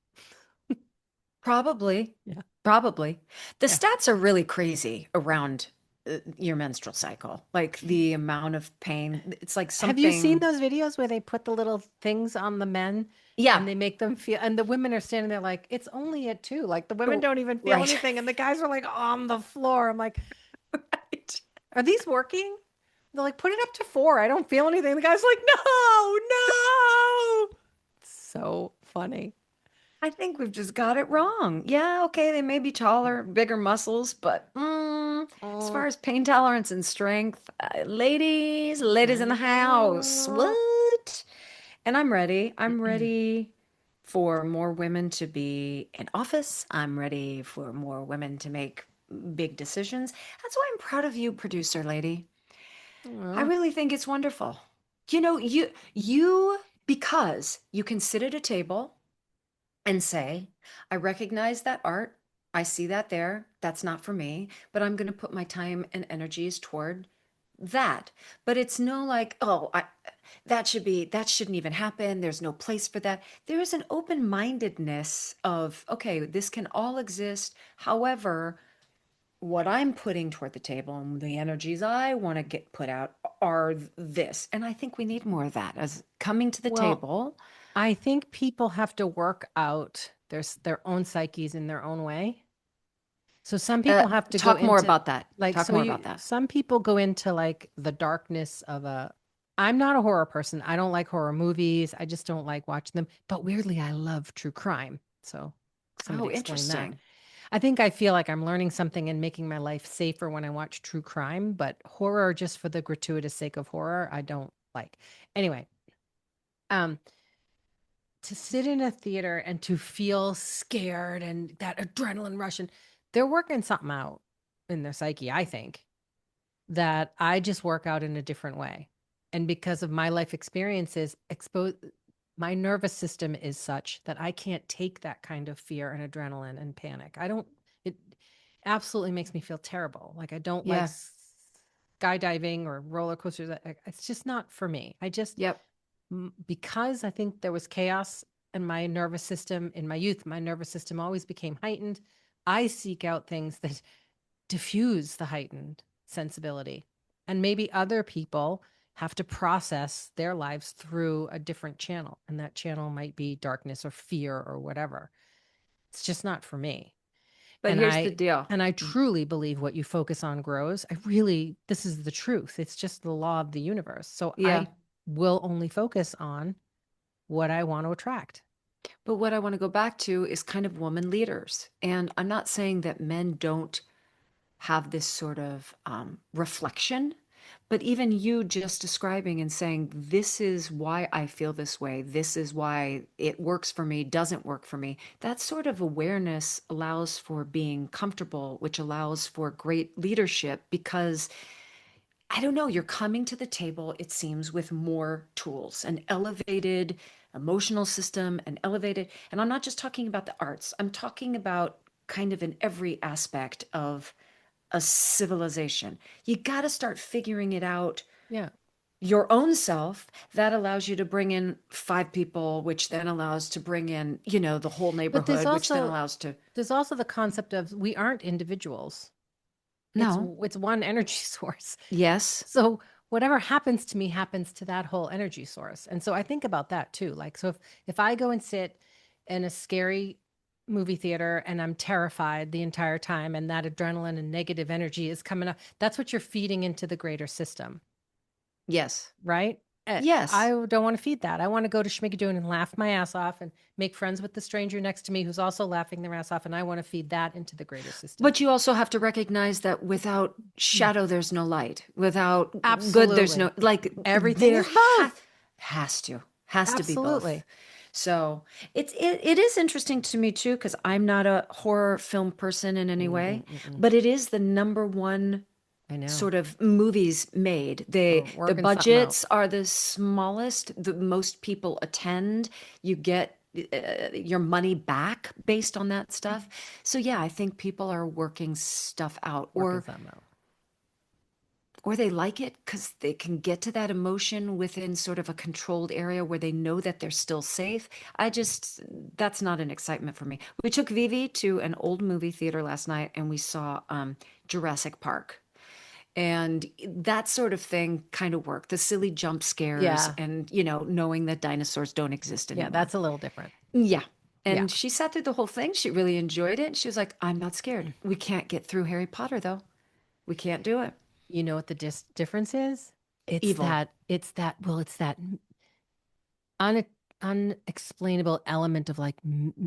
Probably. Yeah. Probably. The Yeah. stats are really crazy around your menstrual cycle. Like the amount of pain. It's like Have you seen something. those videos where they put the little things on the men Yeah. and they make them feel, and the women are standing there like, it's only at 2. Like the women r- don't even feel Right. anything. And the guys are like on the floor. I'm like, Right. are these working? They're like, put it up to 4. I don't feel anything. The guy's like, no, no. So funny. I think we've just got it wrong. Yeah, okay, they may be taller, bigger muscles, but as Mm, far as pain tolerance and strength, ladies in the house, mm, what? And I'm ready. I'm ready for more women to be in office. I'm ready for more women to make big decisions. That's why I'm proud of you, producer lady. I mm. really think it's wonderful. You because you can sit at a table and say, I recognize that art. I see that there. That's not for me, but I'm going to put my time and energies toward that. But it's no like, oh, that shouldn't even happen. There's no place for that. There is an open-mindedness of, okay, this can all exist. However, what I'm putting toward the table and the energies I want to get put out are this. And I think we need more of that as coming to the Well, table. I think people have to work out their own psyches in their own way. So some Uh, people have to go Talk more into about that. like Talk so more about you that. some people go into like the darkness of a I'm not a horror person. I don't like horror movies. I just don't like watching them. But weirdly, I love true crime. So somebody Oh, explain that. interesting. I think I feel like I'm learning something and making my life safer when I watch true crime, but horror just for the gratuitous sake of horror, I don't like. Anyway, um to sit in a theater and to feel scared and that adrenaline rush and they're working something out in their psyche, I think, that I just work out in a different way. And because of my life experiences, my nervous system is such that I can't take that kind of fear and adrenaline and panic. I don't, it absolutely makes me feel terrible. Like I don't like Yeah. skydiving or roller coasters. It's just not for me. I just, Yep. because I think there was chaos in my nervous system in my youth, my nervous system always became heightened. I seek out things that diffuse the heightened sensibility. And maybe other people have to process their lives through a different channel. And that channel might be darkness or fear or whatever. It's just not for me. But And here's I the deal. and I truly believe what you focus on grows. I really this is the truth. It's just the law of the universe. So Yeah. I will only focus on what I want to attract. But what I want to go back to is kind of woman leaders. And I'm not saying that men don't have this sort of reflection, but even you just describing and saying, this is why I feel this way, this is why it works for me, doesn't work for me, that sort of awareness allows for being comfortable, which allows for great leadership because I don't know, you're coming to the table, it seems, with more tools, an elevated emotional system, an elevated, and I'm not just talking about the arts, I'm talking about kind of in every aspect of a civilization. You got to start figuring it out Yeah. your own self, that allows you to bring in 5 people, which then allows to bring in, the whole But there's neighborhood, which then also allows to, there's also the concept of we aren't individuals. no, It's one energy source. yes, So whatever happens to me happens to that whole energy source. And so I think about that too. Like, so if I go and sit in a scary movie theater and I'm terrified the entire time and that adrenaline and negative energy is coming up, that's what you're feeding into the greater system, yes, right? I yes. don't want to feed that. I want to go to Schmigadoon and laugh my ass off and make friends with the stranger next to me who's also laughing their ass off. And I want to feed that into the greater system. But you also have to recognize that without shadow, there's no light. Without good, there's no, Absolutely. like, Everything there is both. has to be both. Absolutely. So it is interesting to me too, because I'm not a horror film person in any way, Mm-mm-mm-mm. but it is the number one I know. sort of movies made. We're The working something out. budgets are the smallest, the most people attend. You get your money back based on that stuff. So yeah, I think people are working stuff out, Working something out. or they like it because they can get to that emotion within sort of a controlled area where they know that they're still safe. That's not an excitement for me. We took Vivi to an old movie theater last night and we saw Jurassic Park. And that sort of thing kind of worked. The silly jump scares Yeah. and, knowing that dinosaurs don't exist Yeah, anymore. that's a little different. Yeah. Yeah. And she sat through the whole thing. She really enjoyed it. She was like, I'm not scared. We can't get through Harry Potter, though. We can't do it. You know what the difference is? Evil. It's that un unexplainable element of like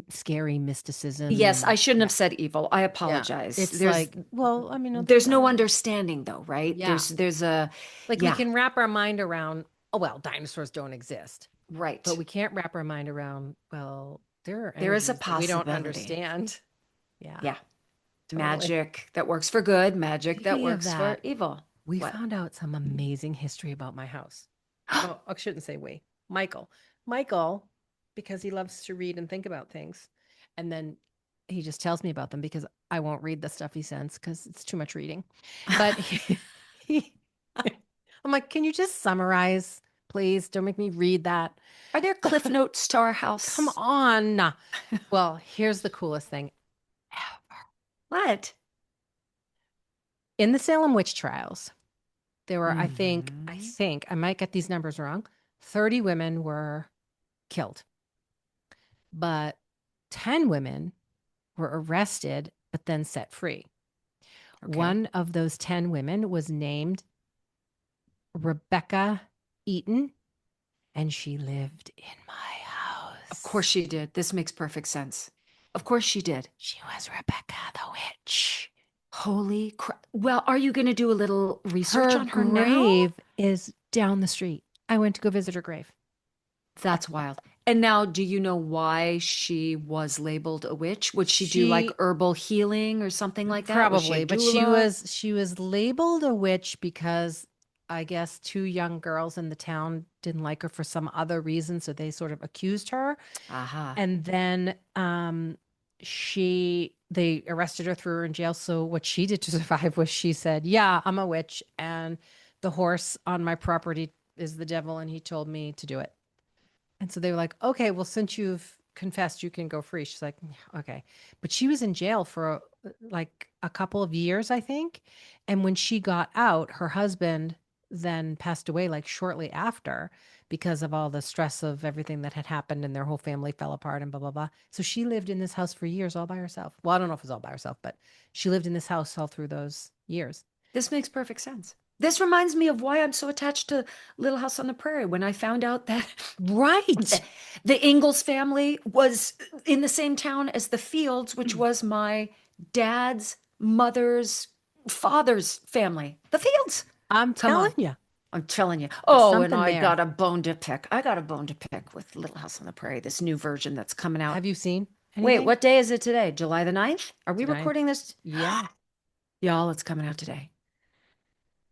scary mysticism Yes, I and shouldn't yeah. have said evil. I Yeah. apologize. It's like, well, I mean, There's no understanding though, right? yeah. There's a Like we yeah, can wrap our mind around, oh well, dinosaurs don't exist. But right. we can't wrap our mind around, well, there are There is a energies that we don't possibility. understand. Yeah, Yeah. totally. Magic that works for good, magic that Speaking of works for that, evil. we What? found out some amazing history about my house. Oh, I shouldn't say we. Michael. Michael, because he loves to read and think about things. And then he just tells me about them because I won't read the stuff he sends because it's too much reading. But he I'm like, can you just summarize, please? Don't make me read that. Are there cliff notes to our house? Come on. Well, here's the coolest thing ever. What? In the Salem witch trials, there were, I think, Mhm. I might get these numbers wrong. 30 women were killed, but 10 women were arrested, but then set free. Okay. One of those 10 women was named Rebecca Eaton, and she lived in my house. Of course she did. This makes perfect sense. Of course she did. She was Rebecca the witch. Holy crap. Well, are you going to do a little research Her on her now? grave is down the street. I went to go visit her grave. That's wild. And now, do you know why she was labeled a witch? Would she do like herbal healing or something like that? Was she a Probably, but doula? she was labeled a witch because I guess two young girls in the town didn't like her for some other reason, so they sort of accused her. Aha. And then they arrested her, threw her in jail. So what she did to survive was she said, "Yeah, I'm a witch, and the horse on my property is the devil, and he told me to do it." And so they were like, "Okay, well, since you've confessed, you can go free." She's like, "Yeah, okay." But she was in jail for like a couple of years, I think. And when she got out, her husband then passed away like shortly after because of all the stress of everything that had happened and their whole family fell apart and blah, blah, blah. So she lived in this house for years all by herself. Well, I don't know if it was all by herself, but she lived in this house all through those years. This makes perfect sense. This reminds me of why I'm so attached to Little House on the Prairie. When I found out that Right. the Ingalls family was in the same town as the Fields, which was my dad's mother's father's family. The Fields. I'm Come telling on. you, I'm telling you. there's Oh, and something I there. got a bone to pick. I got a bone to pick with Little House on the Prairie, this new version that's coming out. Have you seen Wait, anything? what day is it today? July the 9th? Are we Did I? recording this? Yeah. Y'all, it's coming out today.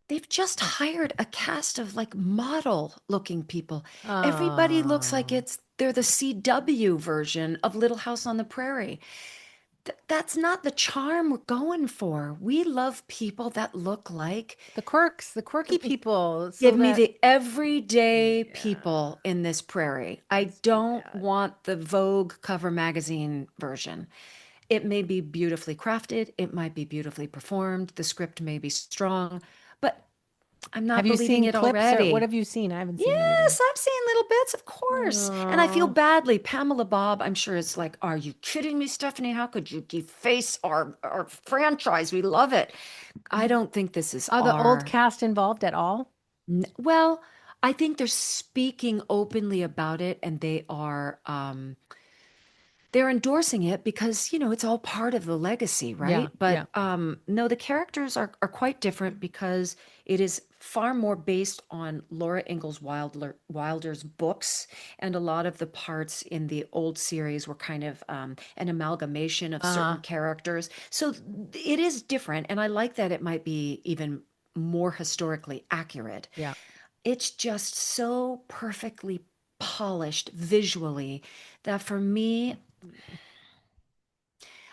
They've just hired a cast of like model looking people. Everybody looks like Oh. they're the CW version of Little House on the Prairie. That's not the charm we're going for. We love people that look like The quirks, the quirky people, give so me that the everyday yeah, people in this prairie. I let's do don't that. want the Vogue cover magazine version. It may be beautifully crafted, it might be beautifully performed, the script may be strong, but I'm Have not you believing seen it clips or what already. have you seen? I haven't seen anything. Yes, I've seen little bits, of course. And I feel Oh, badly. Pamela Bob, I'm sure it's like, are you kidding me, Stephanie? How could you deface our franchise? We love it. I don't think this is are the old our. cast involved at all? Well, I think they're speaking openly about it and they're endorsing it because, it's all part of the legacy, Yeah, right? But yeah. no, the characters are quite different because it is far more based on Laura Ingalls Wilder's books. And a lot of the parts in the old series were kind of an amalgamation of certain Uh-huh. characters. So it is different. And I like that it might be even more historically accurate. Yeah. It's just so perfectly polished visually that for me,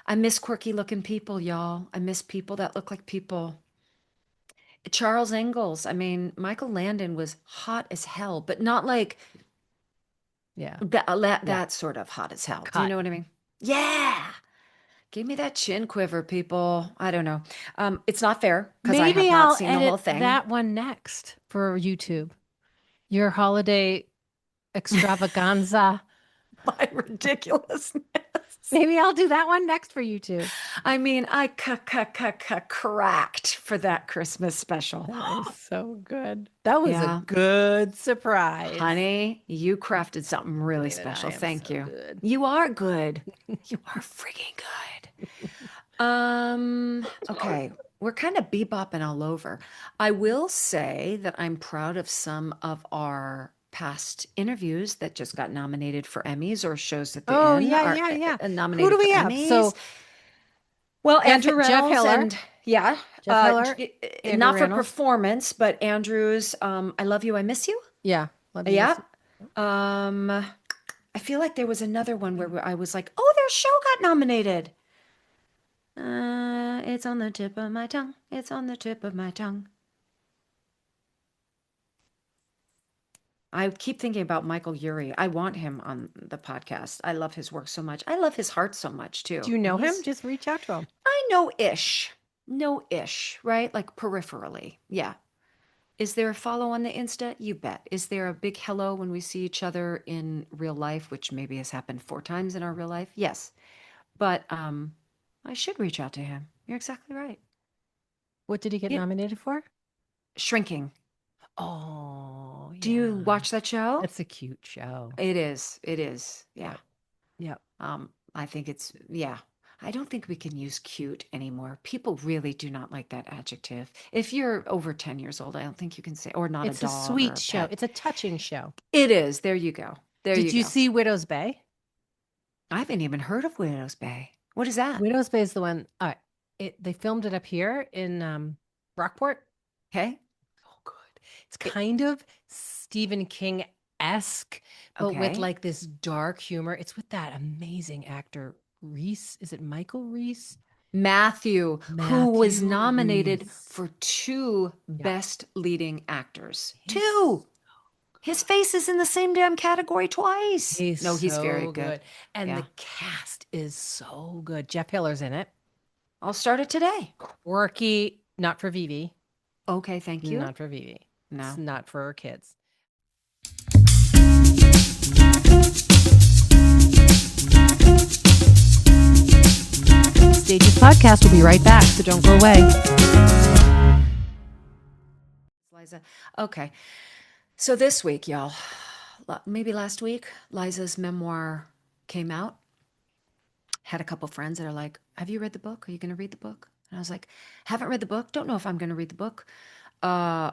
I miss quirky looking people, y'all. I miss people that look like people. Charles Ingalls, I mean, Michael Landon was hot as hell, but not like Yeah. Yeah. that sort of hot as hell. Do you Cut. know what I mean? Yeah. Give me that chin quiver, people. I don't know. It's not fair because I have Maybe not I'll seen the whole edit thing. that one next for YouTube. Your holiday extravaganza. My ridiculousness. Maybe I'll do that one next for YouTube. I mean, I cracked for that Christmas special. That was so good. That was a Yeah. good surprise. Honey, you crafted something really David, I special. am Thank so you. good. You are good. You are freaking good. Okay. We're kind of bebopping all over. I will say that I'm proud of some of our past interviews that just got nominated for Emmys or shows that they're Oh, in yeah, are yeah, yeah. Who do nominated for we have? Emmys. So Well, Jeff Andrew Jeff Reynolds Hiller, and yeah, Jeff Hiller, Andrew not for Reynolds. performance, but Andrew's I Love You, I Miss You. Yeah, love you, Yeah. miss you. Um, I feel like there was another one where I was like, oh, their show got nominated. It's on the tip of my tongue. It's on the tip of my tongue. I keep thinking about Michael Urie. I want him on the podcast. I love his work so much. I love his heart so much Do too. you And know him? he's, Just reach out to him. I know-ish, right? Like peripherally. Yeah. Is there a follow on the Insta? You bet. Is there a big hello when we see each other in real life, which maybe has happened 4 times in our real life? Yes. But I should reach out to him. You're exactly right. What did he get Yeah. nominated for? Shrinking. Oh, Do you yeah. watch that show? That's a cute show. It is. It is. Yeah. Yep. Yep. I think it's yeah. I don't think we can use cute anymore. People really do not like that adjective. If you're over 10 years old, I don't think you can say or not a It's a dog or sweet a show. pet. It's a touching show. It is. There you go. There Did you you go. see Widow's Bay? I haven't even heard of Widow's Bay. What is that? Widow's Bay is the one. They filmed it up here in Rockport. Okay. Oh, good. It's kind of Stephen King-esque, but with Okay. like this dark humor. It's with that amazing actor Reese. Is it Michael Reese? Matthew, who was Matthew nominated Reese. for 2 Yeah. Best Leading Actors. He's 2. His face is in the same damn category twice. He's No, he's very so good. And Yeah. the cast is so good. Jeff Hiller's in it. I'll start it today. Quirky, not for Vivi. Okay, thank you. Not for Vivi. No. It's not for her kids. Stages podcast will be right back, so don't go away. Liza. Okay. So this week, y'all, maybe last week, Liza's memoir came out. Had a couple friends that are like, have you read the book? Are you going to read the book? And I was like, haven't read the book. Don't know if I'm going to read the book.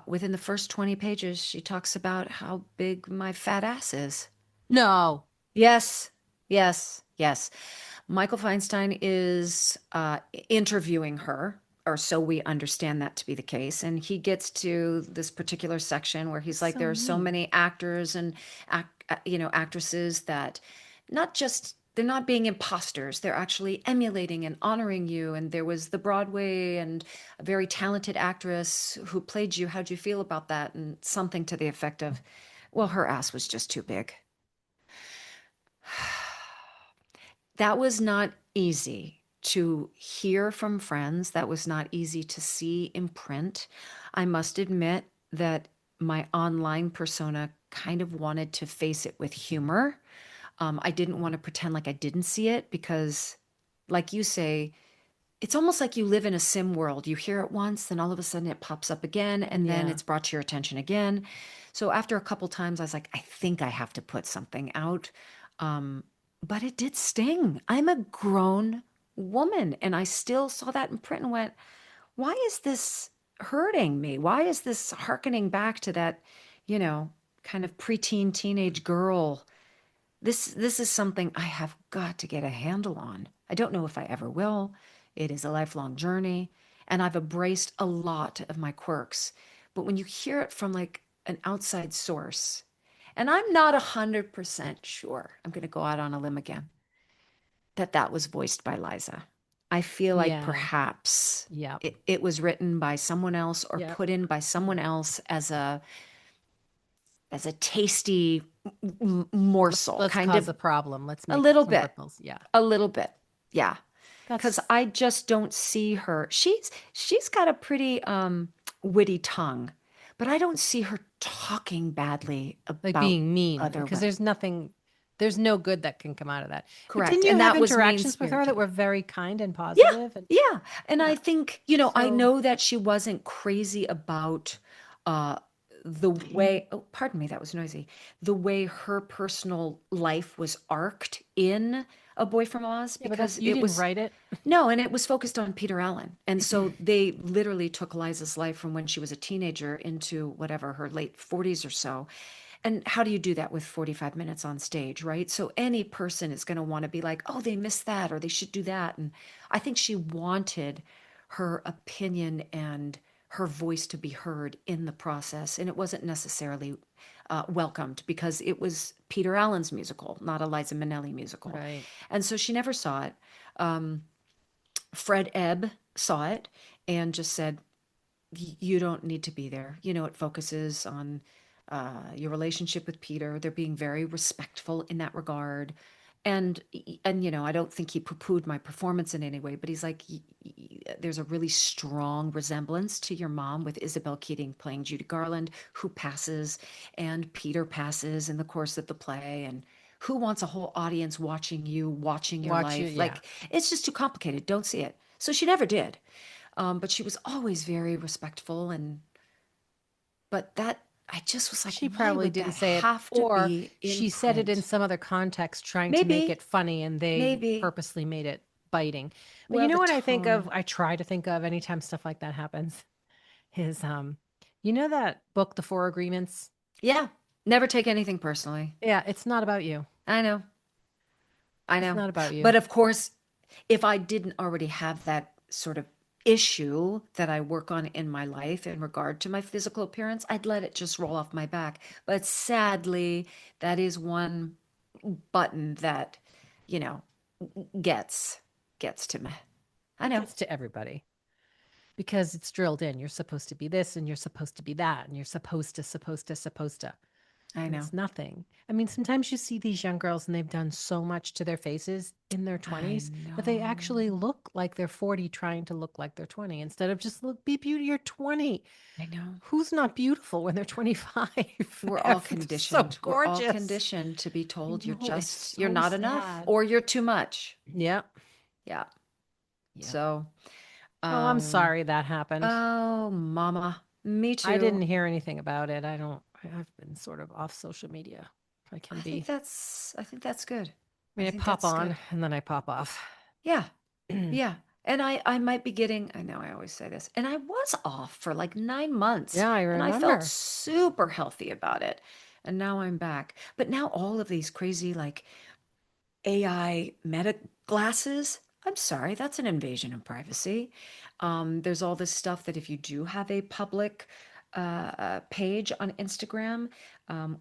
Within the first 20 pages, she talks about how big my fat ass is. No. Yes, yes, yes. Michael Feinstein is interviewing her, or so we understand that to be the case. And he gets to this particular section where he's like, So there are so neat. many actors and actresses that not just they're not being imposters. They're actually emulating and honoring you. And there was the Broadway and a very talented actress who played you. How'd you feel about that? And something to the effect of, well, her ass was just too big. That was not easy to hear from friends. That was not easy to see in print. I must admit that my online persona kind of wanted to face it with humor. I didn't want to pretend like I didn't see it because, like you say, it's almost like you live in a sim world. You hear it once, then all of a sudden it pops up again, and then Yeah. it's brought to your attention again. So after a couple times, I was like, I think I have to put something out. Um, but it did sting. I'm a grown woman, and I still saw that in print and went, why is this hurting me? Why is this hearkening back to that, you know, kind of preteen teenage girl? This is something I have got to get a handle on. I don't know if I ever will. It is a lifelong journey, and I've embraced a lot of my quirks. But when you hear it from like an outside source, and I'm not 100% sure, I'm going to go out on a limb again, that that was voiced by Liza. I feel like Yeah. perhaps Yeah. it was written by someone else or Yep. put in by someone else as a tasty morsel, Let's kind cause of a problem. Let's a make little some bit. ripples. Yeah. A little bit. Yeah. Because That's I just don't see her. She's got a pretty witty tongue, but I don't see her talking badly like about being mean other because women. there's no good that can come out of that. But Correct. didn't you And have that was interactions with her that mean-spirited. were very kind and Yeah. positive? And Yeah. And I yeah. think, I So know that she wasn't crazy about uh the way, oh, pardon me, that was noisy. The way her personal life was arced in A Boy from Oz, yeah, but because you it didn't was write it. no, and it was focused on Peter Allen. And so they literally took Liza's life from when she was a teenager into whatever, her late 40s or so. And how do you do that with 45 minutes on stage, right? So any person is going to want to be like, oh, they missed that, or they should do that. And I think she wanted her opinion and her voice to be heard in the process. And it wasn't necessarily welcomed because it was Peter Allen's musical, not a Liza Minnelli musical. Right. And so she never saw it. Fred Ebb saw it and just said, you don't need to be there. It focuses on your relationship with Peter. They're being very respectful in that regard. And I don't think he poo-pooed my performance in any way, but he's like, there's a really strong resemblance to your mom with Isabel Keating playing Judy Garland, who passes, and Peter passes in the course of the play. And who wants a whole audience watching you, watching your Watch you. life? Yeah. Like, it's just too complicated. Don't see it. So she never did. But she was always very respectful. But that, I just was like, She why probably would didn't that say it, have to or be in she said it in print? some other context, trying to make Maybe, it funny, and they maybe. purposely made it biting. But you Well, know the what I think of? tone. I try to think of anytime stuff like that happens is you know that book, The Four Agreements? Yeah. Never take anything personally. Yeah, it's not about you. I know. I It's know. not about you. But of course, if I didn't already have that sort of issue that I work on in my life in regard to my physical appearance, I'd let it just roll off my back. But sadly, that is one button that, you know, gets to me. I It know. gets to everybody because it's drilled in. You're supposed to be this and you're supposed to be that and you're supposed to. I And know. it's nothing. I mean, sometimes you see these young girls and they've done so much to their faces in their I 20s that they know. actually look like they're 40 trying to look like they're 20 instead of just look be beauty you're 20. I know. Who's not beautiful when they're 25? We're all Everything's so conditioned. We're all gorgeous. conditioned to be I told know, it's you're so not enough sad. or you're too much. Yeah. Yeah. Yeah. So, Oh, I'm um, sorry that happened. oh, mama, me I didn't too. hear anything about it. I've been sort of off social media. I can be. I think that's good. I I mean, I think pop that's on good. and then I pop off. Yeah. Yeah. And I might be getting, I know I always say this, and I was off for like 9 months Yeah, I and I felt remember. super healthy about it. And now I'm back. But now all of these crazy like AI meta glasses. I'm sorry, that's an invasion of privacy. There's all this stuff that if you do have a public page on Instagram,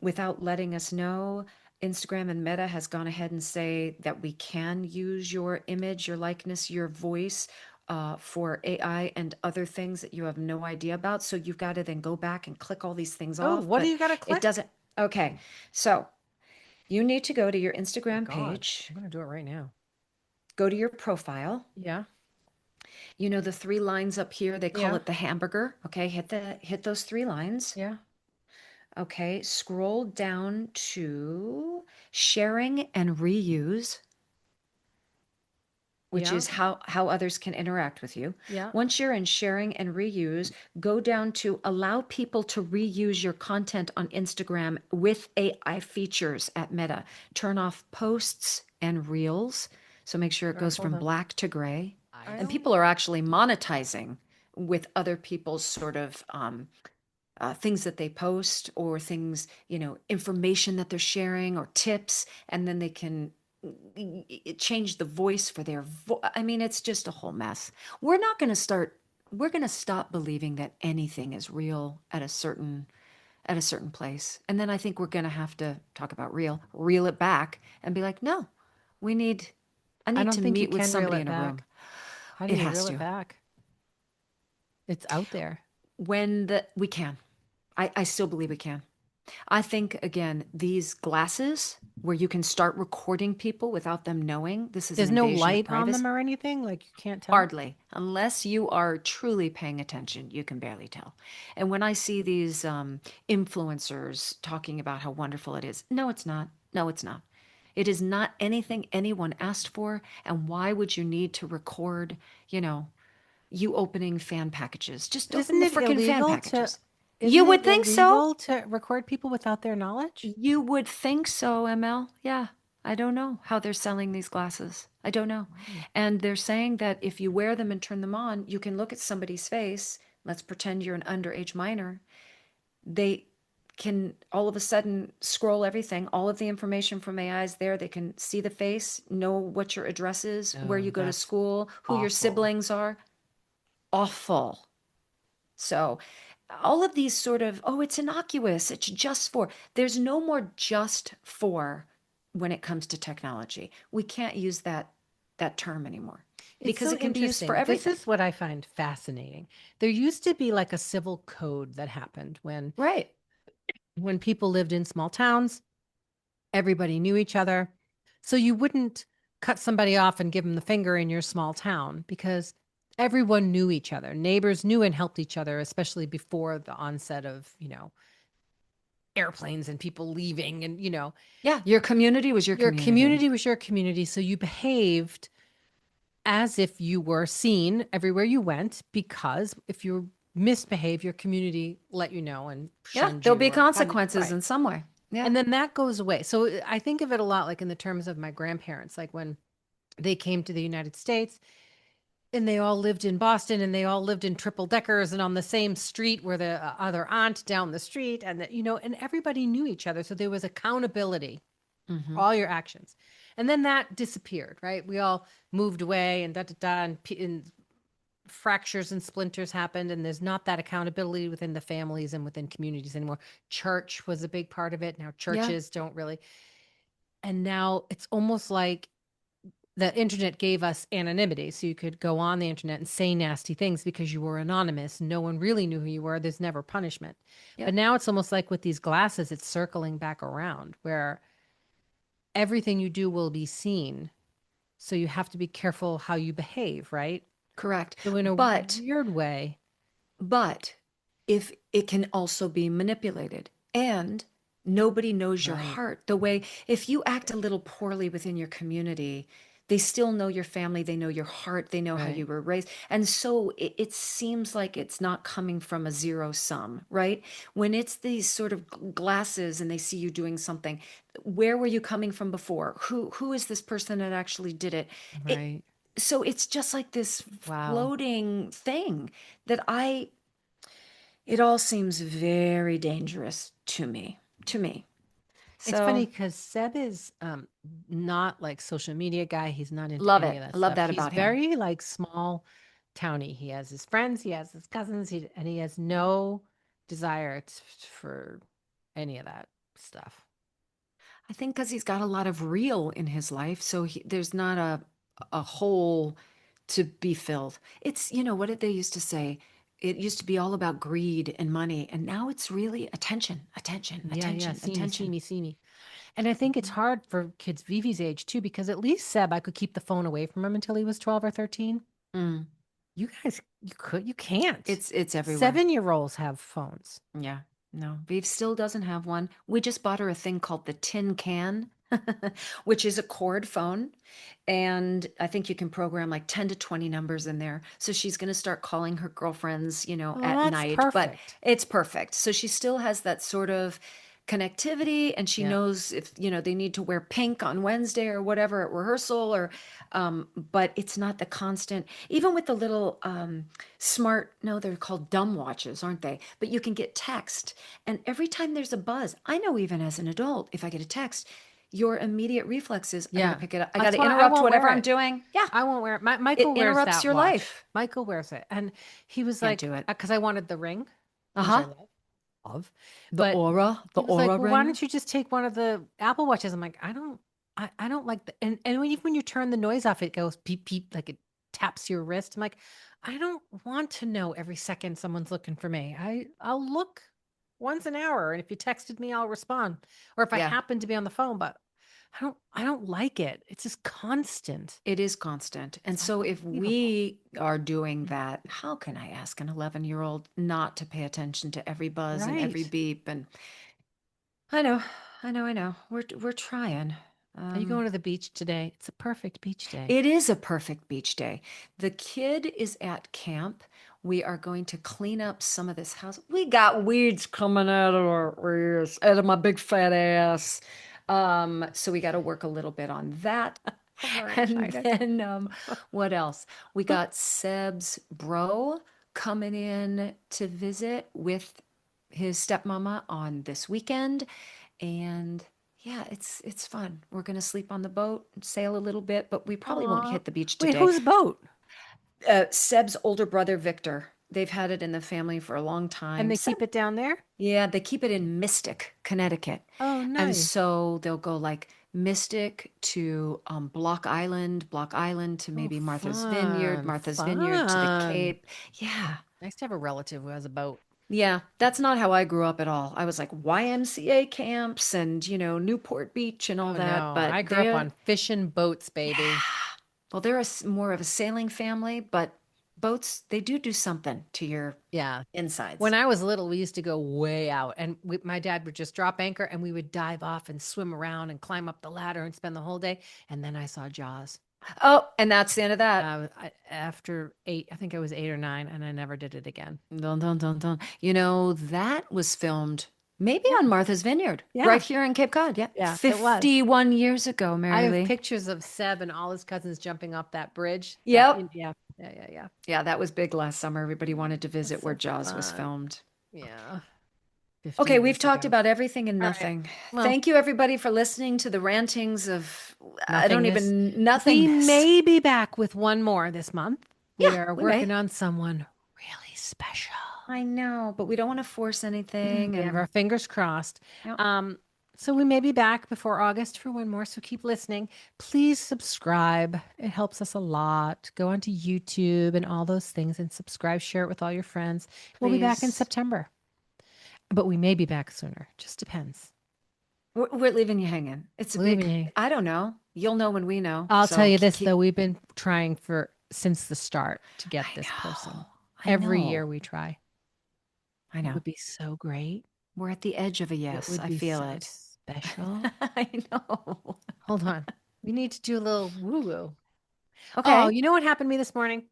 without letting us know, Instagram and Meta has gone ahead and say that we can use your image, your likeness, your voice for AI and other things that you have no idea about. So you've got to then go back and click all these things Oh, off. what do But you got to it click? doesn't. Okay. So you need to go to your Oh Instagram God, page, I'm gonna do it right now. go to your profile. Yeah. You know the three lines up here, they call Yeah. it the hamburger. Okay, hit those three lines. Yeah. Okay, scroll down to sharing and reuse, which Yeah. is how others can interact with you. Yeah. Once you're in sharing and reuse, go down to allow people to reuse your content on Instagram with AI features at Meta. Turn off posts and reels. So make sure it All right, goes hold from on. black to gray. I And don't. people are actually monetizing with other people's sort of things that they post or things, information that they're sharing or tips, and then they can change the voice for their I mean, it's just a whole mess. We're not going to start, we're going to stop believing that anything is real at a certain place. And then I think we're going to have to talk about reel it back and be like, no, we need, I I need don't to think you meet with can reel somebody it in a room. back. How do It you has reel it to. back? It's out there. We can. I still believe we can. I think, again, these glasses where you can start recording people without them knowing, this is an There's no invasion of light on privacy. them or anything. Like you can't tell. Hardly. Unless you are truly paying attention, you can barely tell. And when I see these influencers talking about how wonderful it is, no, it's not. No, it's not. It is not anything anyone asked for. And why would you need to record, you know, you opening fan packages? Just But open isn't the it frickin' fan illegal to? packages. You Isn't would it think so. illegal to record people without their knowledge? You would think so, ML. Yeah. I don't know how they're selling these glasses. I don't know. Mm. And they're saying that if you wear them and turn them on, you can look at somebody's face. Let's pretend you're an underage minor. They can all of a sudden scroll everything. All of the information from AI is there. They can see the face, know what your address is, where Oh, you go to that's school, who your awful. siblings are. Awful. So, all of these sort of, oh, it's innocuous, it's just for, there's no more just for when it comes to technology. We can't use that term anymore It's because so it can be used for interesting. This everything. is what I find fascinating. There used to be like a civil code that happened Right. when people lived in small towns, everybody knew each other. So you wouldn't cut somebody off and give them the finger in your small town because everyone knew each other. Neighbors knew and helped each other, especially before the onset of, airplanes and people leaving and, Yeah, your community was your your community. community was your community. So you behaved as if you were seen everywhere you went because if you misbehave, your community let you know and Yeah, shunned there'll you be or punished. consequences Right. in some way. Yeah. And then that goes away. So I think of it a lot like in the terms of my grandparents, like when they came to the United States and they all lived in Boston and they all lived in triple deckers and on the same street where the other aunt down the street and and everybody knew each other. So there was accountability Hmm. all your actions. And then that disappeared, right? We all moved away and da da da, and fractures and splinters happened, and there's not that accountability within the families and within communities anymore. Church was a big part of it. Now Yeah, churches don't really. And now it's almost like the internet gave us anonymity. So you could go on the internet and say nasty things because you were anonymous. No one really knew who you were. There's never punishment. yeah, But now it's almost like with these glasses, it's circling back around where everything you do will be seen. So you have to be careful how you behave, right? correct. So in a But weird way, But if it can also be manipulated and nobody knows your right, heart, the way if you act a little poorly within your community, they still know your family, they know your heart, they know how you right. were raised. And so it seems like it's not coming from a zero sum, right? When it's these sort of glasses and they see you doing something, where were you coming from before? Who is this person that actually did it? It Right. so it's just like this Wow. floating thing that it all seems very dangerous to me. It's funny So because Seb is not like social media guy. He's not into love any it. of that I love stuff. that He's about him. very like small towny. He has his friends, he has his cousins, and he has no desire for any of that stuff. I think because he's got a lot of real in his life, so there's not a hole to be filled. It's, what did they used to say? It used to be all about greed and money, and now it's really attention, attention, Yeah, yeah. attention, See me, see attention. me, see me. And I think it's Mhm. hard for kids Vivi's age too, because at least Seb, I could keep the phone away from him until he was 12 or 13. Mm. You guys, you can't. It's everywhere. 7-year-olds have phones. Yeah. No, Viv still doesn't have one. We just bought her a thing called the Tin Can, which is a cord phone. And I think you can program like 10 to 20 numbers in there. So she's going to start calling her girlfriends, Oh, at that's night, but perfect. it's perfect. So she still has that sort of connectivity, and she Yeah. knows if, they need to wear pink on Wednesday or whatever at rehearsal, or but it's not the constant, even with the little smart, no, they're called dumb watches, aren't they? But you can get text. And every time there's a buzz, I know even as an adult, if I get a text, your immediate reflex is, I got to Yeah. pick it up. I got That's to why I interrupt won't whatever wear I'm it. doing. Yeah, I won't wear it. it Michael wears interrupts that your watch. life. Michael wears it. And he was Can't like, do it. because I wanted the ring, which I Uh-huh. love. The But aura, the he was like, aura well, why ring. don't you just take one of the Apple Watches? I'm like, I don't like the, and even when you turn the noise off, it goes beep, beep, like it taps your wrist. I'm like, I don't want to know every second someone's looking for me. I'll look once an hour. And if you texted me, I'll respond. Or if I Yeah, happen to be on the phone, but I don't like it. It's just constant. it is constant. And It's so if unbelievable. we are doing that, how can I ask an 11-year-old not to pay attention to every buzz and every Right. beep? And I know, I know. We're trying. Are you Um, going to the beach today? It's a perfect beach day. It is a perfect beach day. The kid is at camp. We are going to clean up some of this house. We got weeds coming out of our ears, out of my big fat ass. So we got to work a little bit on that. I'm more And excited. then what else? We got Seb's bro coming in to visit with his stepmama on this weekend. And yeah, it's fun. We're gonna sleep on the boat and sail a little bit, but we probably won't Aw. hit the beach Wait, today. whose boat? Seb's older brother, Victor, they've had it in the family for a long And time. they Seb, keep it down there? yeah, they keep it in Mystic, Connecticut. Oh, And nice. so they'll go like Mystic to Block Island to Oh, maybe fun. Martha's Vineyard to the Fun. Cape. Yeah. Nice to have a relative who has a boat. Yeah, that's not how I grew up at all. I was like YMCA camps and, Newport Beach and all Oh, that, no. but I grew up on fishing boats, yeah. baby. Well, they're more of a sailing family, but boats, they do something to your Yeah. When insides. I was little, we used to go way out, and my dad would just drop anchor, and we would dive off and swim around and climb up the ladder and spend the whole day. And then I saw Jaws. Oh, and that's the end of that. After 8, I think I was 8 or 9, and I never did it again. Dun, dun, dun, dun. That was filmed maybe on Yeah. Martha's Vineyard, Yeah. right here in Cape Cod. Yeah. Yeah, it was. 51 years ago, I Mary have Lee. pictures of Seb and all his cousins jumping off that bridge. Yep. Yeah, yeah, yeah, yeah. Yeah, that was big last summer. Everybody wanted to That's visit where so Jaws was fun. filmed. Yeah, 50 Okay, we've years talked ago. about everything and All right. nothing. Well, Thank you, everybody, for listening to the rantings of, I don't nothingness. even, We nothingness. may be back with one more this month. We Yeah, are we working may. on someone really special. I know, but we don't want to force anything. We have And our fingers crossed. yeah, Um, so we may be back before August for one more. So keep listening. Please subscribe. It helps us a lot. Go onto YouTube and all those things and subscribe. Share it with all your friends. We'll be back in please. September, but we may be back sooner. Just depends. We're leaving you hanging. It's a Leave big, me. I don't know. You'll know when we know. I'll tell So you this keep, though, we've been trying for since the start to get I this person. know. I Every year know. we try. I It know. would be so great. We're at the edge of a It yes. would I be feel so it. special. I know. Hold on. We need to do a little woo woo. Oh, Okay. you know what happened to me this morning?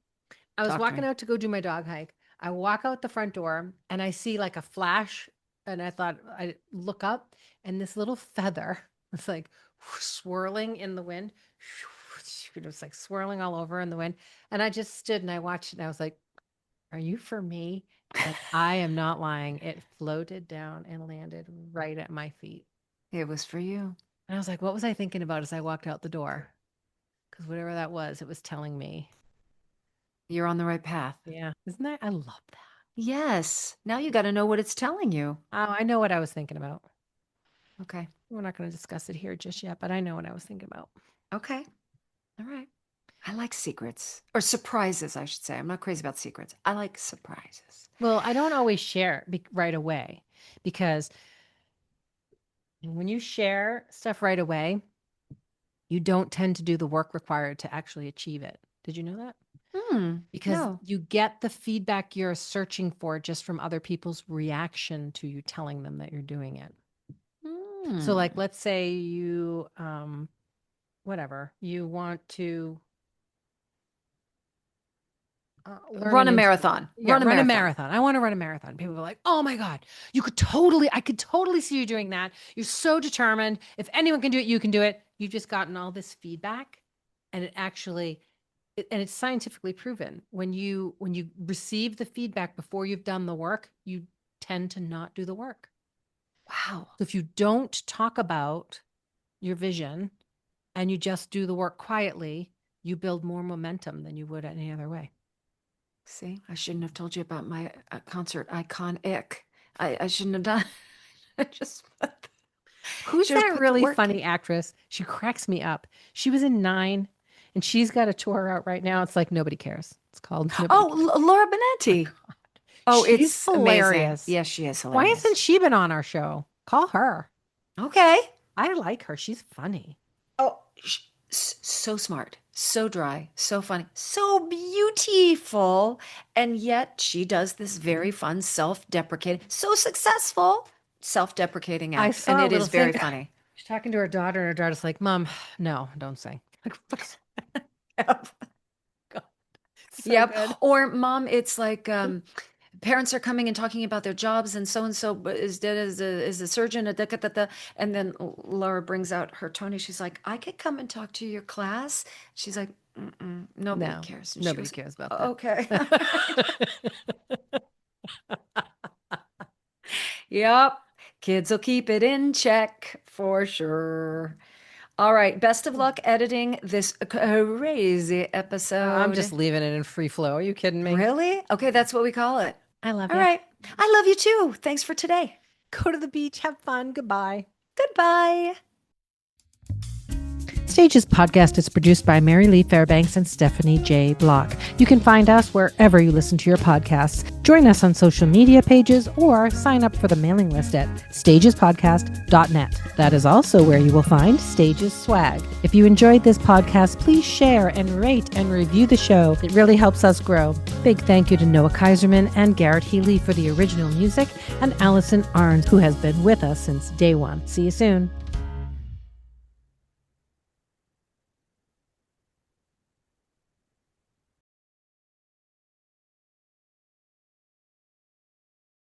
I was Talk to walking me. out to go do my dog hike. I walk out the front door and I see like a flash, and I thought I look up and this little feather was like swirling in the wind. It was like swirling all over in the wind. And I just stood and I watched it and I was like, are you for me? And I am not lying. It floated down and landed right at my feet. It was for you. And I was like, what was I thinking about as I walked out the door? Because whatever that was, it was telling me. You're on the right path. Yeah. Isn't that? I love that. Yes. Now you got to know what it's telling you. Oh, I know what I was thinking about. Okay. We're not going to discuss it here just yet, but I know what I was thinking about. Okay. All right. I like secrets or surprises, I should say. I'm not crazy about secrets. I like surprises. Well, I don't always share right away because when you share stuff right away, you don't tend to do the work required to actually achieve it. Did you know that? Because No. you get the feedback you're searching for just from other people's reaction to you telling them that you're doing it. So like, let's say you, whatever, you want to Run a marathon. Run a marathon. I want to run a marathon. People are like, oh my God, I could totally see you doing that. You're so determined. If anyone can do it, you can do it. You've just gotten all this feedback and and it's scientifically proven. When you receive the feedback before you've done the work, you tend to not do the work. Wow. So if you don't talk about your vision and you just do the work quietly, you build more momentum than you would any other way. See, I shouldn't have told you about my concert icon ick. I shouldn't have done. I just Who's should've that put the really work funny actress? She cracks me up. She was in 9 and she's got a tour out right now. It's like nobody cares. It's called Nobody Cares. Laura Benetti. Oh, She's it's hilarious. Amazing. Yes, she is Why hilarious. hasn't she been on our show? Call her. Okay. I like her. She's funny. Oh, so smart, so dry, so funny, so beautiful. And yet she does this very fun, self-deprecating, so successful, self-deprecating I act. saw And a it little is very thing. funny. She's talking to her daughter, and her daughter's like, "Mom, no, don't sing." Like, God. So Yep. good. Or mom, it's like parents are coming and talking about their jobs, and so is dead as a surgeon, and then Laura brings out her Tony. She's like, I could come and talk to your class. She's like, nobody No, cares. And she nobody goes, cares about that. Okay. Yep. Kids will keep it in check for sure. All right. Best of luck editing this crazy episode. I'm just leaving it in free flow. Are you kidding me? Really? Okay, that's what we call it. I love All you. right. I love you too. Thanks for today. Go to the beach, have fun. Goodbye. Goodbye. Stages podcast is produced by Marylee Fairbanks and Stephanie J. Block. You can find us wherever you listen to your podcasts. Join us on social media pages or sign up for the mailing list at stagespodcast.net. That is also where you will find Stages swag. If you enjoyed this podcast, please share and rate and review the show. It really helps us grow. Big thank you to Noah Kaiserman and Garrett Healy for the original music, and Allison Arns, who has been with us since day one. See you soon.